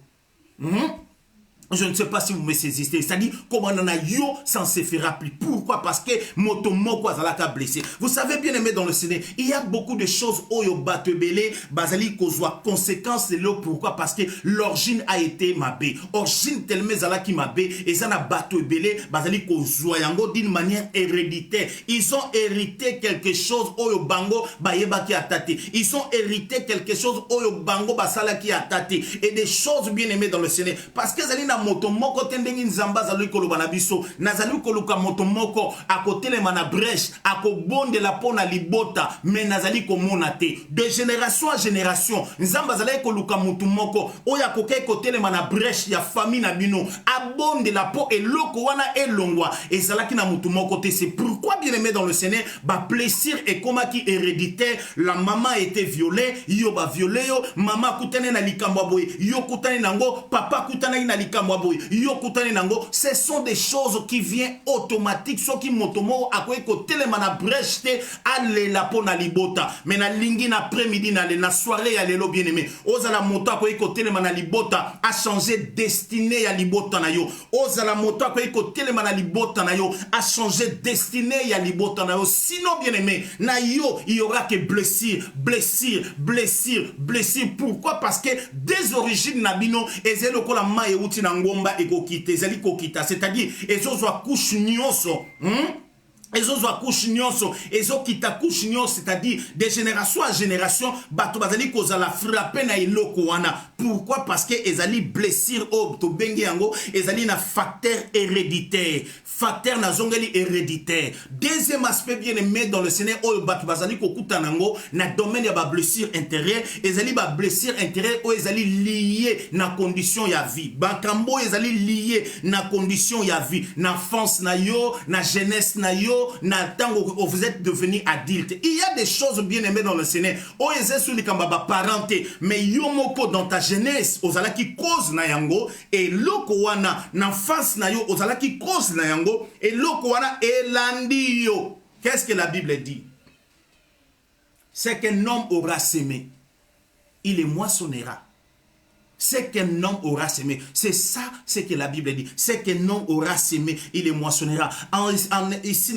Je ne sais pas si vous me saisissez. C'est-à-dire, comment on a yo, ça ne se fera plus. Pourquoi? Parce que motomoko azalaka blessé. Vous savez, bien aimé dans le Seigneur, il y a beaucoup de choses où yo batebele, bazali kozwa conséquence de l'eau. Pourquoi? Parce que l'origine a été mabé. Origine tellement zalaki mabé, et ça n'a batebele, bazali kozwa yango d'une manière héréditaire. Ils ont hérité quelque chose où yo bango bayeba ki atate. Ils ont hérité quelque chose où yo bango basala ki atate. Et des choses bien aimées dans le Seigneur. Parce que zali na moto moko tendengi nzamba zali koloba na biso nazali koluka moto moko akotelema na brèche akobondela pona libota mais nazali komona te de génération à génération nzamba zali koluka moto moko oyo akokai kotelema na brèche ya famille na bino abondela po eloko wana elongwa ezalaki na moto moko te. C'est pourquoi bien aimé dans le Seigneur ba plaisir et comme qui héréditaire. La maman était violée, yo ba violé yo, maman kutane na likambo boye, yo kutane nango, papa kutane na likambo boye, yo kutane nango. Ce sont des choses qui viennent automatiques, so qui motomo akoye ko telema na brèche te ale la pona libota. Mais na lingi na après-midi na soirée ya lelo bien aimé. Ozala moto akoye ko telema na libota a changé destinée ya libota na yo. Ozala moto akoye ko telema na libota na yo a changé destinée ya libota na yo. Sinon bien aimé, na yo il y aura que blessure, blessure, blessure, blessure. Pourquoi? Parce que des origines nabino ezelo kola ma euti na ngomba ekokite ezali kokita, c'est-à-dire ezo zwa couche nyonso ezo zwa couche nyonso ezo kita couche nyonso, c'est-à-dire de génération à génération bato bazali kozala frapper na eloko wana. Pourquoi? Parce que ezali blessure o to bengi yango ezali na facteur héréditaire, facteur na zongeli héréditaire. Deuxième aspect bien aimé dans le Seigneur o bato bazali kokuta nango na domaine ya ba blessure intérieure, ezali ba blessure intérieure o ezali lié na condition ya vie, bakambo ezali lié na condition ya vie, na enfance na yo, na jeunesse na yo, na tango vous êtes devenu adulte. Il y a des choses bien aimées dans le Seigneur o ezali suli kamba ba parenté, mais yo moko dans ta jeunesse ozala ki cause na yango et loko wana na face na yo ozala ki cause na yango et loko wana elandi yo. Qu'est-ce que la Bible dit? C'est qu'un homme aura semé, il les moissonnera. C'est qu'un homme aura semé. C'est ça ce que la Bible dit. C'est qu'un homme aura semé, il les moissonnera. Ici,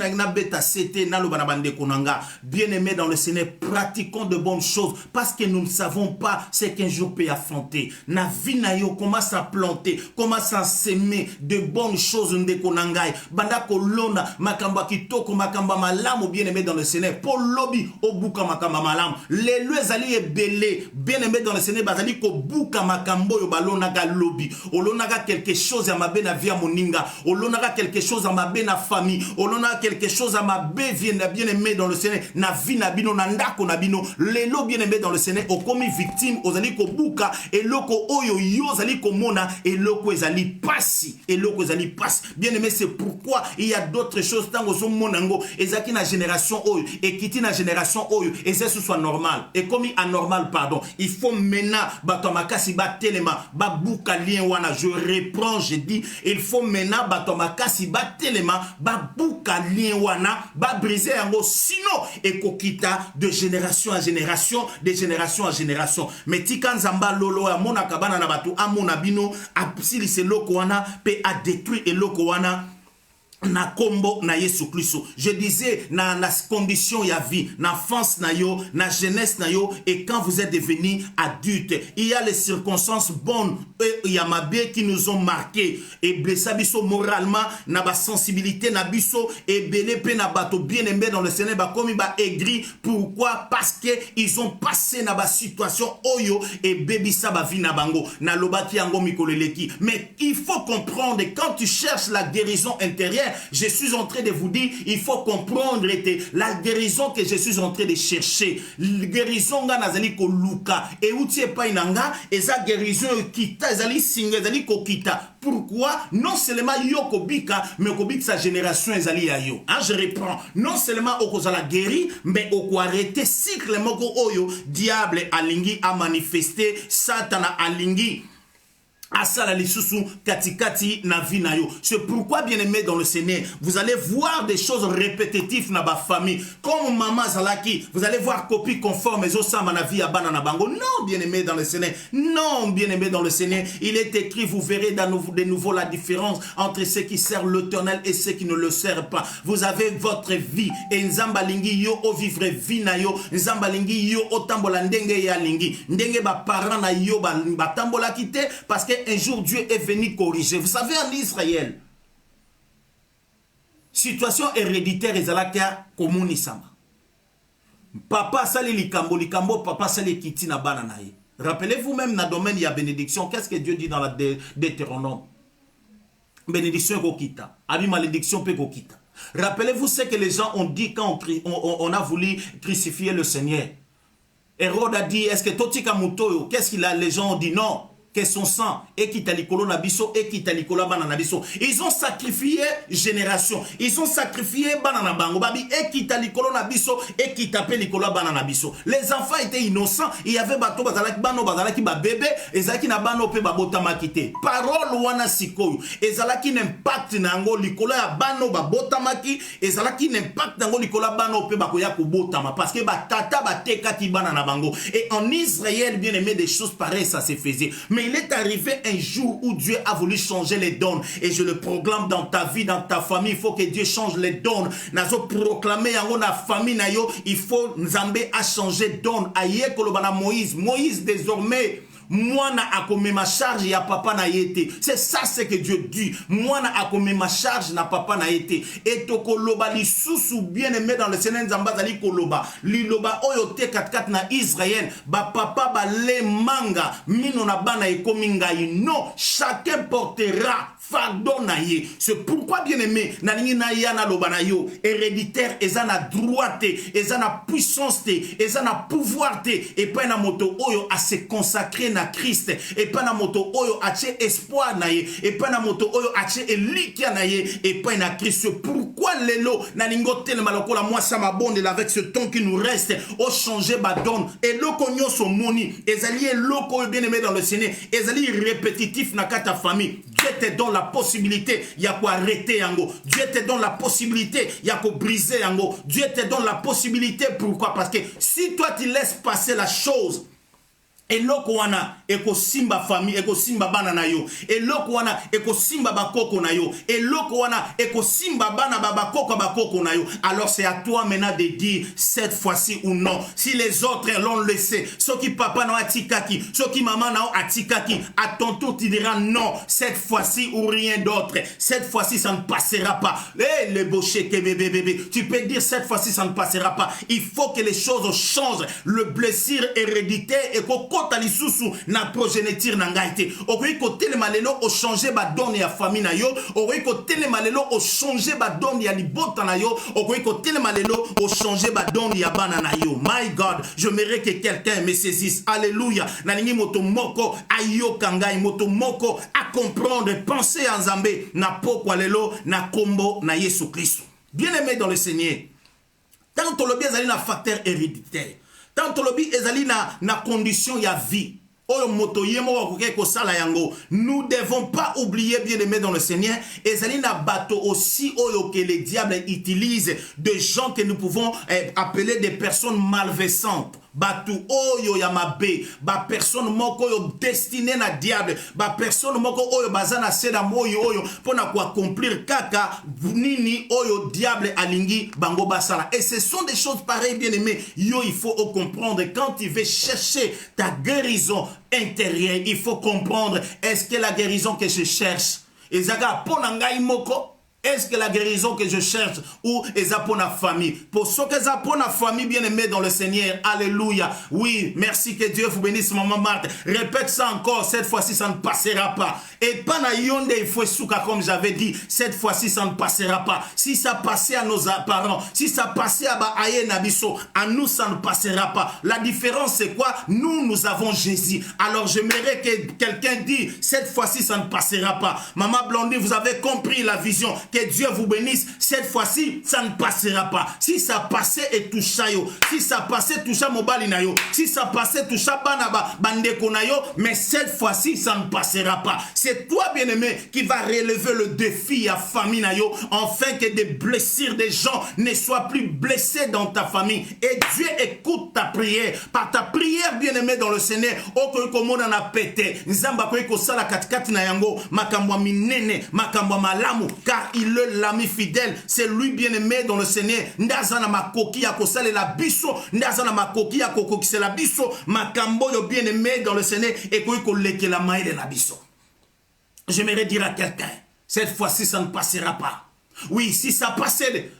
bien aimé dans le Seigneur, pratiquons de bonnes choses parce que nous ne savons pas ce qu'un jour peut affronter. Na vie na yo commence à planter, commence à semer de bonnes choses. Banda kolona makamba kitoko makamba malam, bien aimé dans le Seigneur. Pour lobby au buka makamba malam. Les lois ali ebele, bien aimé dans le Seigneur, bazali ko buka makamba. Olonaka lobby, olonaka quelque chose à ma belle via moninga, olonaka quelque chose à ma belle famille, olonaka quelque chose à ma belle bien aimé dans le Seigneur, na vie na bino na ndako na bino, les lo bien aimé dans le Seigneur, au commis victime, ozali ko buka, et loko oyo yo zali ko mona, et loko ezali passi, et loko ezali pass. Bien aimé, c'est pourquoi il y a d'autres choses tango so monango, ezaki na génération oyo, et kiti na génération oyo, et ça soit normal, et comme anormal pardon, il faut maintenant batomakasi bat telema babuka lien wana. Je reprends, je dis il faut maintenant batomakasi bat telema babuka lien wana ba briser yango, sinon ekokita de génération à génération, de génération à génération. Mais tika nzamba lolo ya mona kabana na batu amona bino apsili se loko wana pe a détruit eloko wana na kombo na Yesu Kristo. Je disais na condition ya vie, na enfance na yo, na jeunesse na yo, et quand vous êtes devenu adulte, il y a les circonstances bonnes et yamabé qui nous ont marqué et blessé biso moralement, na ba sensibilité na biso et belé pe na bato bien aimé dans le Seigneur ba komi ba aigri. Pourquoi? Parce que ils ont passé na ba situation oyo et baby sa ba vie na bango na lobaki yango mikoleleki. Mais il faut comprendre, quand tu cherches la guérison intérieure, je suis en train de vous dire, il faut comprendre la guérison que je suis en train de chercher. La guérison nga nazali ko luka et outie pa inanga et sa guérison kita ezali singa ezali ko kita. Pourquoi? Non seulement yo kobika, mais kobika sa génération ezali ya yo. Je reprends. Non seulement okozala guéri, mais oko arrêter cycle moko oyo diable alingi a manifester, Satan alingi Asala lisusu katikati na vie na yo. C'est pourquoi, bien aimé dans le Seigneur, vous allez voir des choses répétitives dans ma famille. Comme maman Zalaki, vous allez voir copie conforme et osama na vie abana na bango. Non, bien aimé dans le Seigneur. Non, bien aimé dans le Seigneur. Il est écrit, vous verrez de nouveau la différence entre ceux qui servent l'Éternel et ceux qui ne le servent pas. Vous avez votre vie et nzamba lingi yo o vivre vie na yo. Nzamba lingi yo o tambola ndenge ya lingi. Ndenge ba parents na yo ba tambola kite parce que un jour Dieu est venu corriger. Vous savez, en Israël, situation héréditaire ezalakia komuni sama. Papa sali likambo, papa sali kiti na bana na ye. Rappelez-vous même dans le domaine il y a bénédiction. Qu'est-ce que Dieu dit dans la Deutéronome? Bénédiction et kokita. Abi malédiction pe kokita. Rappelez-vous ce que les gens ont dit quand on a voulu crucifier le Seigneur. Hérode a dit, est-ce que Totika Mutoyo, qu'est-ce qu'il a? Les gens ont dit non. Que son sang et qui t'a likolo nabiso et qui t'a likolo banana biso. Ils ont sacrifié génération. Ils ont sacrifié banana bango babi et qui t'a likolo nabiso et qui t'a pe likolo banana biso. Les enfants étaient innocents. Il y avait bato bazalaki bano bazalaki ba bébé ezalaki na bano pe babotama kité. Parole wana sikoyo. Ezalaki n'impact nango likolo ya bano babotamaki ezalaki n'impact nango likolo bano pe bakoya kobotama parce que batata bateka ki banana bango. Et en Israël bien aimé des choses pareilles ça se faisait. Mais il est arrivé un jour où Dieu a voulu changer les dons. Et je le proclame dans ta vie, dans ta famille. Il faut que Dieu change les dons. Nazo proclamer en la famille na yo. Il faut Nzambe a changé dons. Aye kolobana Moïse. Moïse désormais. Moi na akome ma charge ya papa na yete. C'est ça ce que Dieu dit. Moi na akome ma charge na papa na yete. Et to koloba li susu bien aimé dans le Seigneur Nzamba zali koloba. Li loba oyote 4 na Israël. Ba papa ba le manga. Mino na bana ekominga non. Chacun portera fardeau na ye. C'est pourquoi bien aimé nalingi na yana loba na yo. Héréditaire ezana droite, ezana puissance te, ezana pouvoir te et pas na moto oyo à se consacrer na Christ et pas na moto oyo ache espoir na ye et pas na moto oyo ache elikia na ye et pas na Christ. Pourquoi lelo na lingo tellement lokola moi ça m'a bonne avec ce temps qui nous reste au changer ba donne et loko nyonso moni ezali loko bien aimé dans le Seigneur ezali répétitif na kata famille. Dieu te donne la possibilité ya ko arrêter yango. Dieu te donne la possibilité ya ko briser yango. Dieu te donne la possibilité pourquoi? Parce que si toi tu laisses passer la chose eloko wana eko simba famille eko simba bana na yo eloko wana eko simba bakoko na yo eloko wana eko simba bana bakoko na yo. Alors c'est à toi maintenant de dire cette fois-ci ou non. Si les autres l'ont laissé, ceux qui papa na atikaki, ceux qui maman na atikaki, à ton tour tu diras non cette fois-ci ou rien d'autre. Cette fois-ci ça ne passera pas. Eh le boucher que bébé, tu peux dire cette fois-ci ça ne passera pas. Il faut que les choses changent. Le blessure héréditaire et lisusu na progéniture na ngaite okoyi ko telema lelo o changer ba donne ya famille na yo okoyi ko telema lelo o changer ba donne ya libota na yo okoyi ko telema lelo o changer ba donne ya bana na yo. My God, j'aimerais que quelqu'un me saisisse. Alléluia. Na lingi moto moko ayo kangai moto moko a comprendre penser en Nzambe na pokwa lelo na kombo na Yesu Christ. Bien-aimé dans le Seigneur, tant que le bien ezali na facteur héréditaire, tant que lobi ezali na condition ya vie. Nous ne devons pas oublier, bien aimé dans le Seigneur, ezali na bato aussi oyo que les diables utilisent, de gens que nous pouvons appeler des personnes malfaisantes. Batu oyo ya mabe, ba personne moko oyo destiné na diable, ba personne moko oyo bazana seda moyo oyo pona ko accomplir kaka nini oyo diable alingi bango basala. Et ce sont des choses pareilles, bien aimé. Yo, il faut comprendre quand tu veux chercher ta guérison intérieure, il faut comprendre est-ce que la guérison que je cherche ezaga pona ngai moko. Est-ce que la guérison que je cherche ou est-ce pour la famille? Pour ceux qui sont pour la famille bien-aimée dans le Seigneur, alléluia. Oui, merci que Dieu vous bénisse, maman Marthe. Répète ça encore, cette fois-ci ça ne passera pas. Et pas na yonde il faut souka comme j'avais dit, cette fois-ci ça ne passera pas. Si ça passait à nos parents, si ça passait à Aye Nabiso, à nous ça ne passera pas. La différence c'est quoi? Nous avons Jésus. Alors j'aimerais que quelqu'un dise, cette fois-ci ça ne passera pas. Maman Blondie, vous avez compris la vision. que Dieu vous bénisse. Cette fois-ci, ça ne passera pas. Si ça passait et toucha yo, si ça passait toucha mobali na yo, si ça passait toucha banaba bandeko na yo, mais cette fois-ci, ça ne passera pas. C'est toi, bien-aimé, qui va relever le défi à famille na yo, afin que des blessures des gens ne soient plus blessés dans ta famille. Et Dieu écoute ta prière. Par ta prière, bien-aimé, dans le Seigneur, okoyokomona na pété. Nzamba koyeko sala katikati na yango, makambo minene, makambo malamu, car il est l'ami fidèle. C'est lui, bien-aimé, dans le Seigneur. Ndazana makoki ya kosale la biso, ndazana makoki ya kokokise la biso, makambo yo bien-aimé, dans le Seigneur, et koyeko leke la maille de la biso. J'aimerais dire à quelqu'un, cette fois-ci, ça ne passera pas. Oui, si ça passait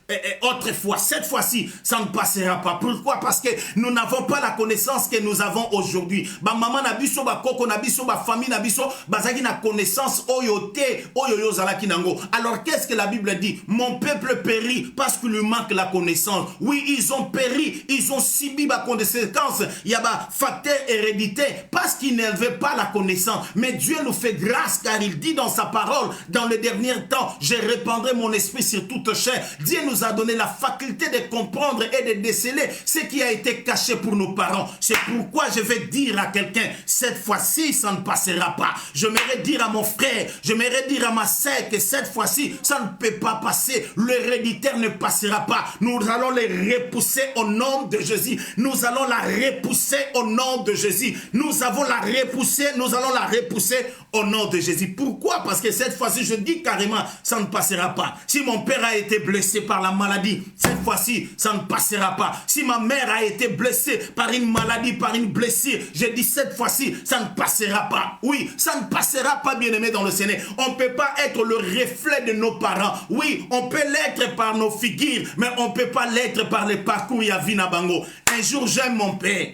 autrefois, cette fois-ci, ça ne passera pas. Pourquoi? Parce que nous n'avons pas la connaissance que nous avons aujourd'hui. Ba maman na biso, ba koko na biso, ba famille na biso, bazaki na connaissance oyote, oyoyo zalaki nango. Alors qu'est-ce que la Bible dit? Mon peuple périt parce qu'il lui manque la connaissance. Oui, ils ont péri, ils ont subi ba conséquence. Il y a ba facteur héréditaire parce qu'ils n'avaient pas la connaissance. Mais Dieu nous fait grâce car il dit dans sa parole, dans le dernier temps, je répandrai mon esprit sur toute chair. Dieu nous a donné la faculté de comprendre et de déceler ce qui a été caché pour nos parents. C'est pourquoi je vais dire à quelqu'un, cette fois-ci, ça ne passera pas. Je m'aimerais dire à mon frère, je m'aimerais dire à ma sœur que cette fois-ci, ça ne peut pas passer. L'héréditaire ne passera pas. Nous allons les repousser au nom de Jésus. Nous allons la repousser au nom de Jésus. Nous allons la repousser au nom de Jésus. Pourquoi? Parce que cette fois-ci, je dis carrément, ça ne passera pas. Si mon père a été blessé par la maladie, cette fois-ci, ça ne passera pas. Si ma mère a été blessée par une maladie, par une blessure, je dis cette fois-ci, ça ne passera pas. Oui, ça ne passera pas, bien-aimé dans le Seigneur. On ne peut pas être le reflet de nos parents. Oui, on peut l'être par nos figures, mais on ne peut pas l'être par les parcours Yavina Bango. Un jour, j'aime mon père.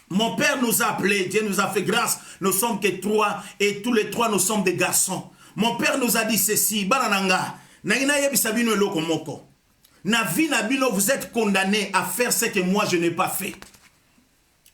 Mon père nous a appelés, Dieu nous a fait grâce. Nous sommes que 3 et tous les 3 nous sommes des garçons. Mon père nous a dit ceci, Banananga. Na vie na bino, vous êtes condamnés à faire ce que moi je n'ai pas fait.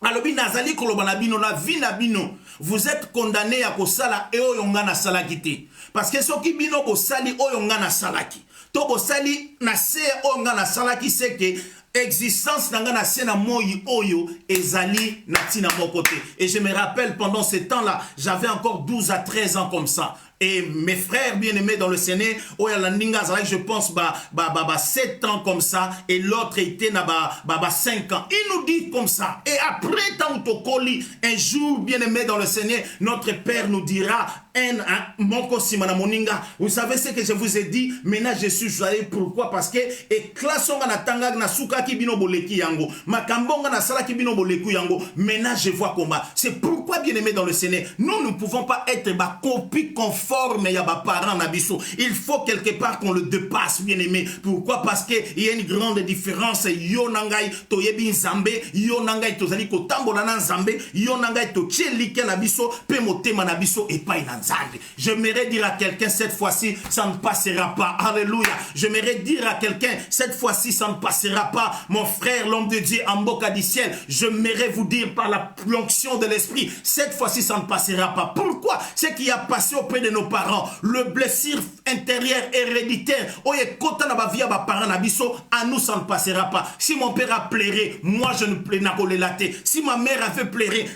Alobi nazali koloba na bino na vie na bino, vous êtes condamnés à kosala e oyonga na salakite. Parce que soki bino kosali oyonga na salaki. To kosali na se oyonga na salaki c'est que existence nanga na se na moyi oyo ezali na tina mon côté. Et je me rappelle pendant ce temps-là, j'avais encore 12 à 13 ans comme ça. Et mes frères bien-aimés dans le Seigneur, je pense, 7 ans comme ça, et l'autre était 5 ans. Il nous dit comme ça. Et après tant de un jour, bien-aimé dans le Seigneur, notre Père nous dira, vous savez ce que je vous ai dit, maintenant je suis joyeux. Pourquoi? Parce que, maintenant je vois comment. C'est pourquoi, bien-aimé dans le Seigneur, nous ne pouvons pas être copie conforme. Il faut quelque part qu'on le dépasse, bien aimé. Pourquoi? Parce qu'il y a une grande différence. Yonangai toyebi nzambe, yonangai tozali kotambola na nzambe, yonangai tochelike na biso, pe motema na biso et pas na nzambe. J'aimerais dire à quelqu'un cette fois-ci, ça ne passera pas. Alléluia. J'aimerais dire à quelqu'un cette fois-ci, ça ne passera pas. Mon frère, l'homme de Dieu, en boca du ciel, j'aimerais vous dire par la l'onction de l'esprit, cette fois-ci, ça ne passera pas. Pourquoi? Ce qui a passé auprès de nos parents, le blessure intérieure héréditaire, à nous ça ne passera pas. Si mon père a pleuré, moi je ne pleure pas. Si ma mère a fait pleurer,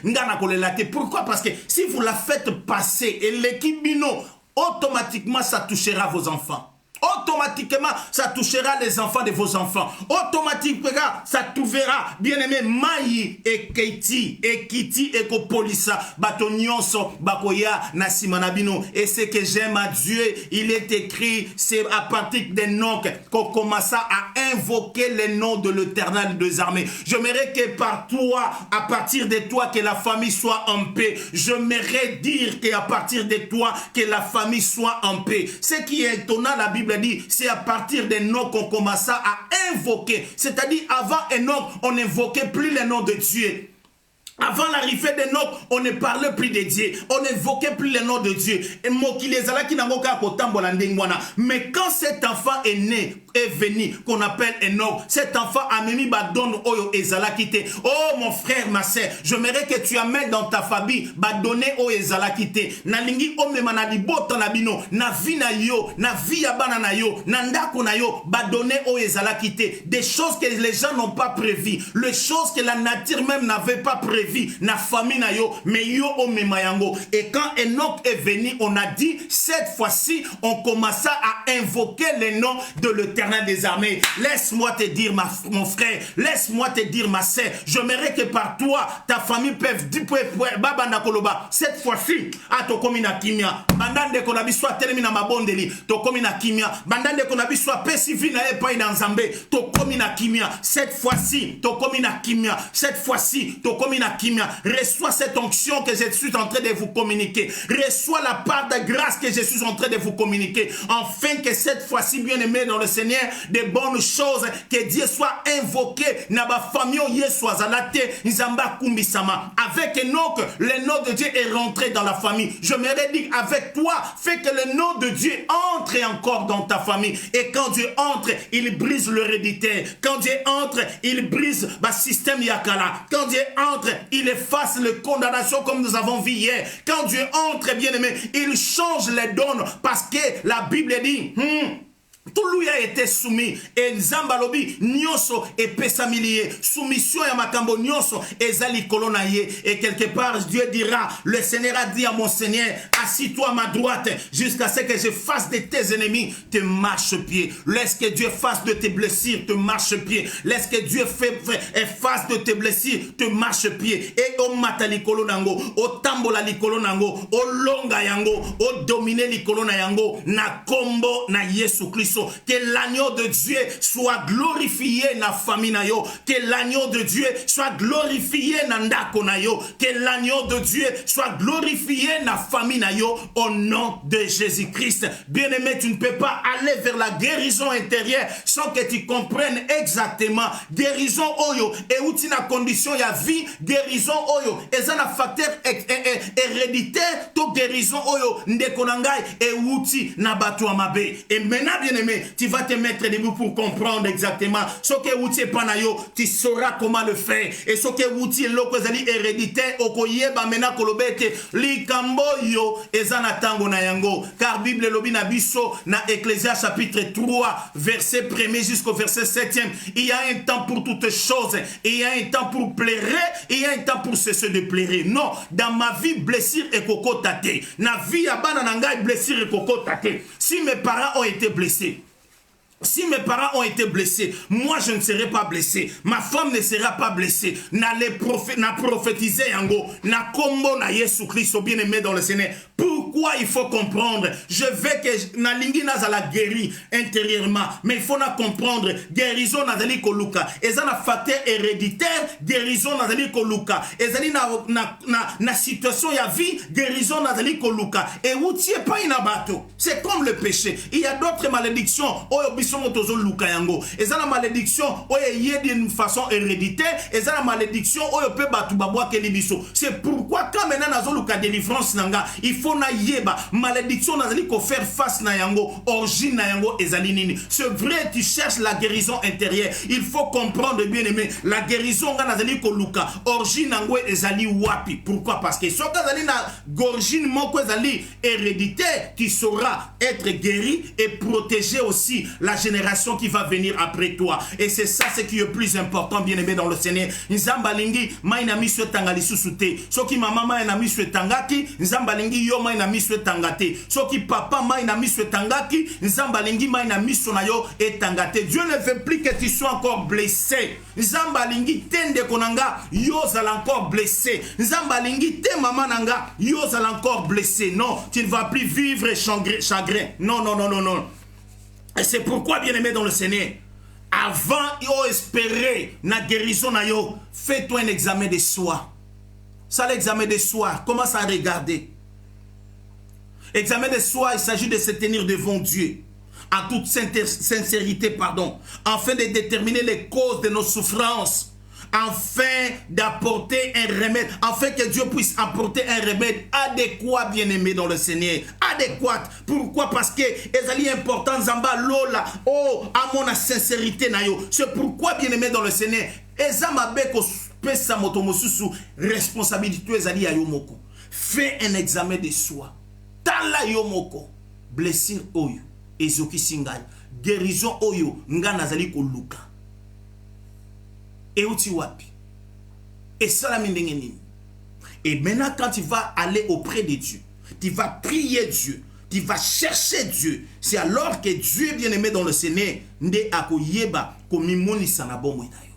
pourquoi? Parce que si vous la faites passer et l'équipe bino, automatiquement ça touchera vos enfants. Automatiquement, ça touchera les enfants de vos enfants. Automatiquement, ça t'ouvrira, bien-aimé, Maï et Keiti, et Kiti et Kopolisa, Batonyonso, Bakoya, Nasimanabino. Et ce que j'aime à Dieu, il est écrit, c'est à partir des noms qu'on commence à invoquer les noms de l'Éternel des armées. J'aimerais que par toi, à partir de toi, que la famille soit en paix. J'aimerais dire qu'à partir de toi, que la famille soit en paix. Ce qui est étonnant, la Bible dit, c'est à partir des noms qu'on commença à invoquer. C'est-à-dire, avant Enoch, on n'invoquait plus les noms de Dieu. Avant l'arrivée d'Enoch, on ne parlait plus de Dieu. On n'évoquait plus le nom de Dieu. Mais quand cet enfant est né, est venu, qu'on appelle Enoch, cet enfant a mis badon oyo ezalakite. Oh mon frère, ma sœur, j'aimerais que tu amènes dans ta famille badonné oyo ezalakite. Na lingi ome manadi botan na bino, na vi na yo, na vi ya bana na yo, na ndako na yo, badonné oyo ezalakite. Des choses que les gens n'ont pas prévues, les choses que la nature même n'avait pas prévues, na famille na yo, mais yo ome mayango. Et quand Enoch est venu, on a dit, cette fois-ci, on commença à invoquer le nom de l'Éternel des armées. Laisse-moi te dire, mon frère, laisse-moi te dire, ma sœur, j'aimerais que par toi, ta famille peuvent dire, cette fois-ci, à to komina kimia, bandande konabi soit termina mabondeli, to komina kimia, bandande konabi soit pesifina et pas dans Zambé, to komina kimia, cette fois-ci, to komina kimia, cette fois-ci, to komina kimia, reçois cette onction que je suis en train de vous communiquer, reçois la part de grâce que je suis en train de vous communiquer, afin que cette fois-ci, bien aimé dans le Seigneur, des bonnes choses, que Dieu soit invoqué, naba famille soit zalate, nzamba kumbisama. Avec Enoch, le nom de Dieu est rentré dans la famille. Je me redis avec toi, fais que le nom de Dieu entre encore dans ta famille. Et quand Dieu entre, il brise l'héréditaire. Quand Dieu entre, il brise le système yakala. Quand Dieu entre, il efface les condamnations comme nous avons vu hier. Quand Dieu entre, bien aimé, il change les dons parce que la Bible dit, tout lui a été soumis. Et Zambalobi, Nyoso et Pesamilie. Soumission à Makambo Nyoso et Zali Kolonaye. Et quelque part, Dieu dira, le Seigneur a dit à mon Seigneur, assis-toi à ma droite jusqu'à ce que je fasse de tes ennemis te marche-pied. Laisse que Dieu fasse de tes blessures te marche-pied. Laisse que Dieu fasse de tes blessures te marche-pied. Et au matali kolonango, au tambola li kolonango, au longa yango, au dominer li kolonayango, na kombo na Yesu Christ. Que l'agneau de Dieu soit glorifié na famille na yo. Que l'agneau de Dieu soit glorifié na ndako na yo. Que l'agneau de Dieu soit glorifié na famille na yo. Au nom de Jésus-Christ. Bien-aimé, tu ne peux pas aller vers la guérison intérieure sans que tu comprennes exactement. Guérison oyo. Et où tu na condition ya vie. Guérison oyo. Et ça na facteur héréditaire. To guérison oyo. Ndekonangai. Et où tu na batu amabe. Et maintenant, bien-aimé, tu vas te mettre debout pour comprendre exactement ce que outil panayo, tu sauras comment le faire. Et ce que outil lokozali héréditaire okoyeba mena kolobete likambo yo ezana tango na yango. Car Bible lobi na biso na Ecclésias chapitre 3 verset 1er jusqu'au verset 7e. Il y a un temps pour toutes choses. Il y a un temps pour pleurer. Il y a un temps pour cesser de pleurer. Non, dans ma vie blessure et koko tate. Na vie abana nanga blessure et koko tate. Si mes parents ont été blessés, si mes parents ont été blessés, moi je ne serai pas blessé. Ma femme ne sera pas blessée. Na prophétisé yango, na kombo na Yesu Christ bien-aimé dans le Seigneur. Pourquoi il faut comprendre? Je veux que na lingi nazala guéri intérieurement, mais il faut na comprendre guérison nazali koluka. Eza na facteur héréditaire, guérison nazali koluka. Ezali na situation ya vie, guérison nazali koluka. Et où tu es pas inabato. C'est comme le péché. Il y a d'autres malédictions. Et ça la malédiction d'une façon héréditaire. Et ça la malédiction c'est pourquoi quand maintenant nazoluka délivrance nanga, il faut na yeba malédiction nazali ko faire face na yango, origine na yango ezali nini. C'est vrai, tu cherches la guérison intérieure. Il faut comprendre, bien aimé, la guérison nga nazali ko luka, origine nango ezali wapi. Pourquoi? Parce que so kazali na origine moko ezali héréditaire, tu sauras être guéri et protéger aussi la génération qui va venir après toi. Et c'est ça ce qui est le plus important, bien aimé dans le Seigneur. Nzambalingi maïnami swe tangali susute. Soki mama maïnami swe tangaki, nzambalingi yo maïnami swe tangate. Soki papa maïnami swe tangaki, nzambalingi maïnami sonayo et tangate. Dieu ne veut plus que tu sois encore blessé. Nzambalingi tende konanga, yo zal encore blessé. Nzambalingi te mama nanga, yo zal encore blessé. Non, tu ne vas plus vivre chagrin. Non, non, non, non, non. Et c'est pourquoi, bien aimé dans le Seigneur, avant yo espérer na guérison na yo, fais-toi un examen de soi. Ça, l'examen de soi, commence à regarder. Examen de soi, il s'agit de se tenir devant Dieu en toute sincérité, pardon, afin de déterminer les causes de nos souffrances, afin d'apporter un remède, afin que Dieu puisse apporter un remède adéquat, bien-aimé dans le Seigneur. Adéquat. Pourquoi? Parce que c'est important, Zamba Lola, oh, à mon sincérité, c'est pourquoi, bien-aimé dans le Seigneur, responsabilité ezali ya yomoko. Fais un examen de soi. Tala yomoko. Blessure oyo. Ezoki singai. Guérison oyo. Nga nazali koluka. Et où tu wapi? Et ça la mindenge nini? Et maintenant quand tu vas aller auprès de Dieu, tu vas prier Dieu, tu vas chercher Dieu. C'est alors que Dieu bien-aimé dans le Seigneur nde akoyeba komimoni sana bomo inayo.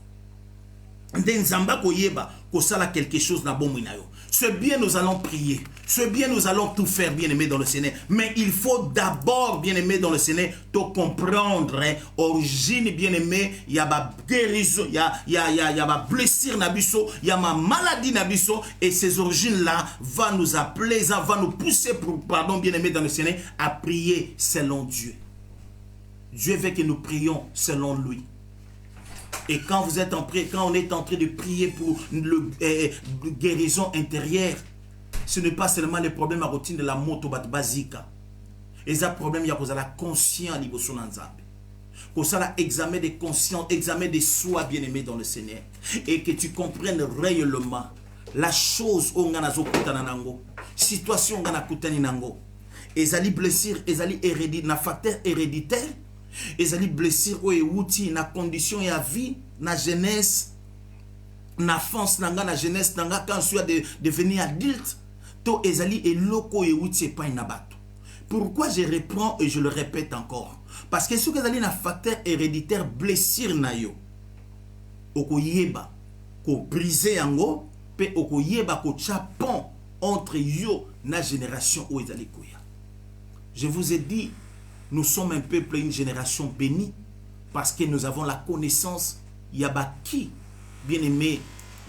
Nde nzamba koyeba kosala quelque chose na bomo inayo. C'est bien, nous allons prier. C'est bien, nous allons tout faire, bien-aimé dans le Seigneur. Mais il faut d'abord, bien-aimé dans le Seigneur, te comprendre, origine, bien-aimé, il y a ma guérison, il y a ma blessure, il y a ma maladie, et ces origines-là vont nous appeler, va nous pousser, pour, pardon, bien-aimé dans le Seigneur, à prier selon Dieu. Dieu veut que nous prions selon lui. Et quand on est en train de prier pour la guérison intérieure, ce n'est pas seulement les problèmes à routine de la moto basique. Et ça problème il y a la conscience niveau son ensemble. Pour ça l'examen de conscience, examen de soi bien-aimé dans le Seigneur, et que tu comprennes réellement la chose où on a nango, situation on a kutani nango, ezali blessure, ezali héréditaire, na facteur héréditaire. Ezali blessure ou outil na condition et à vie na jeunesse na force nanga na jeunesse nanga quand je suis devenu adulte to ezali eloko et outil pas na bato. Pourquoi je reprends et je le répète encore? Parce que ce que ezali na facteur héréditaire blessure na yo okoyeba ko briser yango pe okoyeba ko chapon entre yo na génération ou ezali koya. Je vous ai dit, nous sommes un peuple et une génération bénie parce que nous avons la connaissance. Yabaki, bien aimé,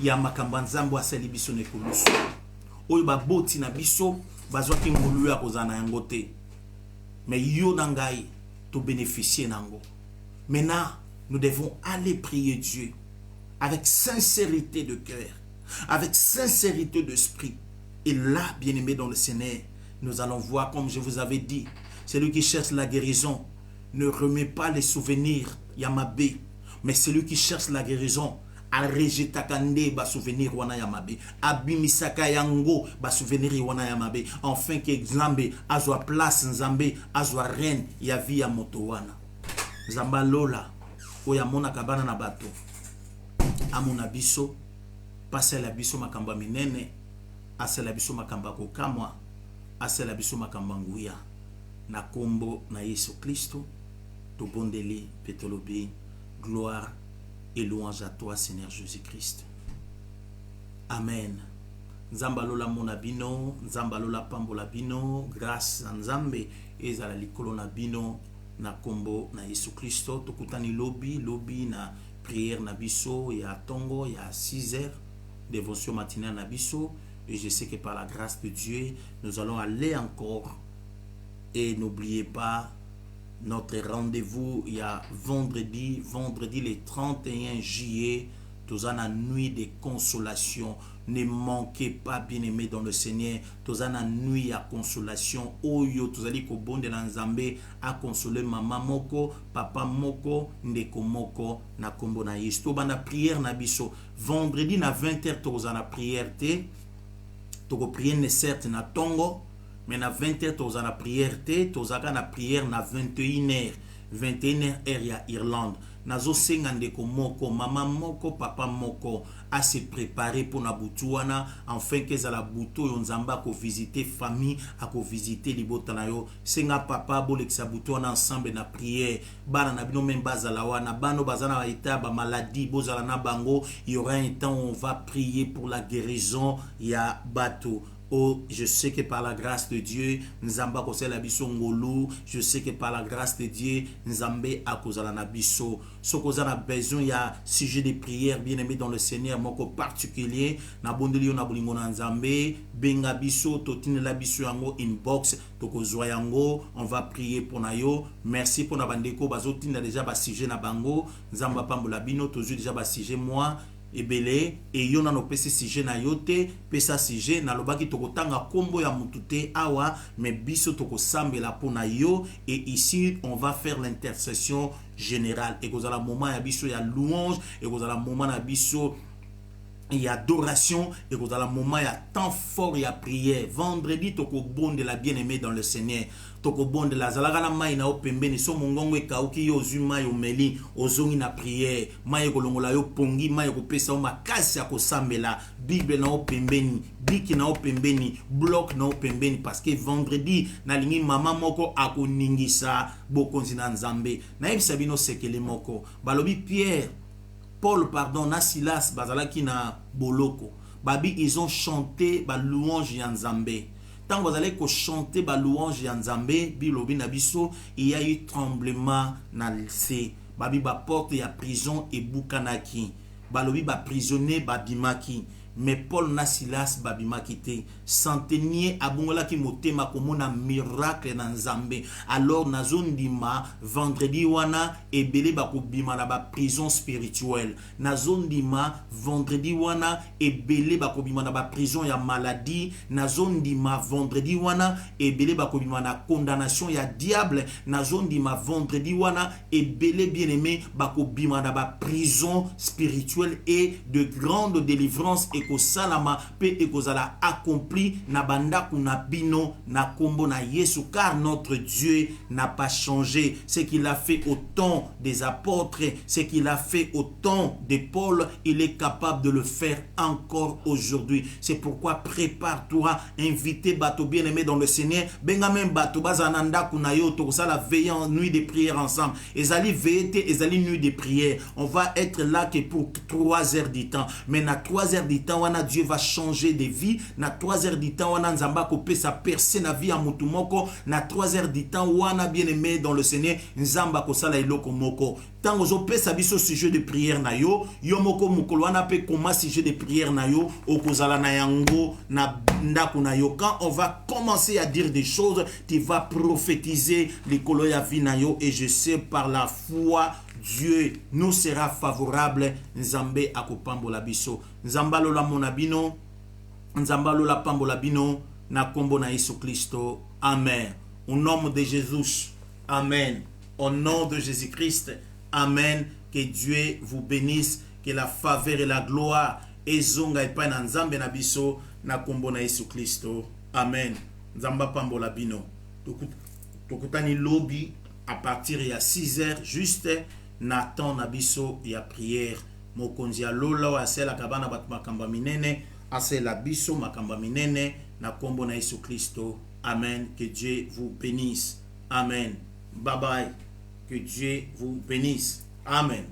Yamakambanzambo a sali biso ne kolusu. Oyo boti na biso, bazwa ki ngolu ya kozana yangote. Mais yo nangai, to bénéficier nango. Maintenant, nous devons aller prier Dieu avec sincérité de cœur, avec sincérité d'esprit. Et là, bien aimé dans le Seigneur, nous allons voir, comme je vous avais dit, celui qui cherche la guérison ne remet pas les souvenirs Yamabé, mais celui qui cherche la guérison a rejeté kande ba souvenir wana Yamabé, abimisaka yango ba souvenir wana Yamabé, enfin que Nzambe azwa place, Nzambe azwa reine ya vie ya moto wana. Nzamba lola oya mona kabana na bato amona biso passer la biso makamba minene, asela biso makamba kokamwa, asela biso makamba nguya. Na kombo na Yesu Christo, to bondeli petolobi, gloire et louange à toi Seigneur Jésus-Christ. Amen. Nzamba lola mona bino, nzamba lola pambola bino, grâce à Nzambe ezala likolo na bino na kombo na Yesu Christo. Tokutani lobi na prière na biso ya tongo ya 6h, dévotion matinale na biso, et je sais que par la grâce de Dieu, nous allons aller encore. Et n'oubliez pas notre rendez-vous, il y a vendredi le 31 juillet, tous en la nuit de consolation. Ne manquez pas, bien-aimés dans le Seigneur, tous en la nuit à consolation. Oyo, tous allez ko bonde na Nzambe à consoler maman moko, papa moko, ndeko moko, na kombo na Yesu. To bana prière na biso. Vendredi na 20h, tous en la prière te. To ko prière ne certes na tongo. Mais na 20h, tu as la prière, tu as la prière na 21h. 21h, il y a Irlande. Nazo sengandeko moko, maman moko, papa moko, à se préparer pour na butuana, enfin que za la buto yonzamba ko visiter famille, à ko visiter libotanayo. Senga papa boleksa butuana ensemble na prière. Bana na bino même bazalawa na bano bazana ita ba maladie bozala na bango. Il y aura un temps où on va prier pour la guérison. Il y a bateau. Oh, je sais que par la grâce de Dieu, Nzamba kosela la biso ngolu. Je sais que par la grâce de Dieu, Nzambe akozala na biso. So kozala besoin ya sujet de prière bien aimé dans le Seigneur moko particulier. Na bondeli na bolingo na Nzambe, benga biso totine la biso yango inbox tokozwa yango. On va prier pour na yo. Merci pour na bandeko bazotina déjà ba sujet na bango. Nzamba pambola bino tozu déjà ba sujet moi. ebele et yo na no pese sujet na yote pesa sujet na lobaki tokotanga kombo ya mutute awa mais biso tokosambela pona yo et ici on va faire l'intercession générale et kozala moment ya biso ya louange et kozala moment na biso il y a adoration et vous avez un moment il y a temps fort il y a prière vendredi toko bon de la bien-aimée dans le Seigneur toko bon de la zalagana mai na opembeni so mongongo e kauki yo zuma yo meli ozongi na prière mai kolongola yo pongi mai ko pesa o makasi ya kosambela bible na opembeni biki na opembeni bloc na opembeni parce que vendredi na lingi mama moko akoningisa bokonzi na nzambe na yebisa bino sekele moko balobi Pierre Paul, pardon, na Silas, bazalaki na boloko. Babi, ils ont chanté ba louange yanzambe. Tant que vous allez chanter ba louange yanzambe, bilobi na biso, il y a eu tremblement na l'C. Babi ba porte ya prison et bukanaki. Balobi ba prisonnier ba bimaki. Mais Paul na Silas babima kite centenier abongola ki motema komona miracle na nzambe alors na zone dima vendredi wana ebele bakobima na ba prison spirituelle na zone dima vendredi wana ebele bakobima na ba prison ya maladie na zone dima vendredi wana ebele bakobima na condamnation ya diable na zone dima vendredi wana ebele bien-aimé bakobima na ba prison spirituelle et de grande délivrance et salama pe ekozala accompli na banda kuna bino na kombo na Yesu car notre Dieu n'a pas changé. Ce qu'il a fait au temps des apôtres, ce qu'il a fait au temps de Paul, il est capable de le faire encore aujourd'hui. C'est pourquoi prépare-toi, invitez bato bien-aimé dans le Seigneur. Benga même bato bazananda kuna yo to ça la veille en nuit de prière ensemble. Ezali veillete, ezali nuit de prière. On va être là que pour 3 heures du temps. Mais na 3 heures du temps wana Dieu va changer de vie. Na 3 heures du temps wana nzamba ko pesa percer na vie ya mutu moko. Na 3 heures du temps wana bien-aimé dans le Seigneur nzamba ko sala iloko moko. Tant ozo pesa biso sujet de prière na yo, yo moko mukolo wana pe koma sujet de prière na yo, okozala na yango na ndako na yo. Quand on va commencer à dire des choses, tu vas prophétiser likolo ya vie na yo et je sais par la foi Dieu nous sera favorable. Nzambe akopambola biso. Nzamba lola monabino, nzamba lola pambola bino na kombo na Yesu Kristo. Amen. Au nom de Jésus. Amen. Au nom de Jésus-Christ. Amen. Que Dieu vous bénisse. Que la faveur et la gloire ezonga epai na nzambe na biso na kombo na Yesu Kristo. Amen. Nzamba pambola bino. Tokutani lobby à partir de 6 heures juste Nathan Nabiso et à prière. Mokonzi ya lola wa sela kabana bat makamba minene asela biso makamba minene na kombo na Yesu Kristo. Amen. Que Dieu vous bénisse. Amen. Bye bye. Que Dieu vous bénisse. Amen.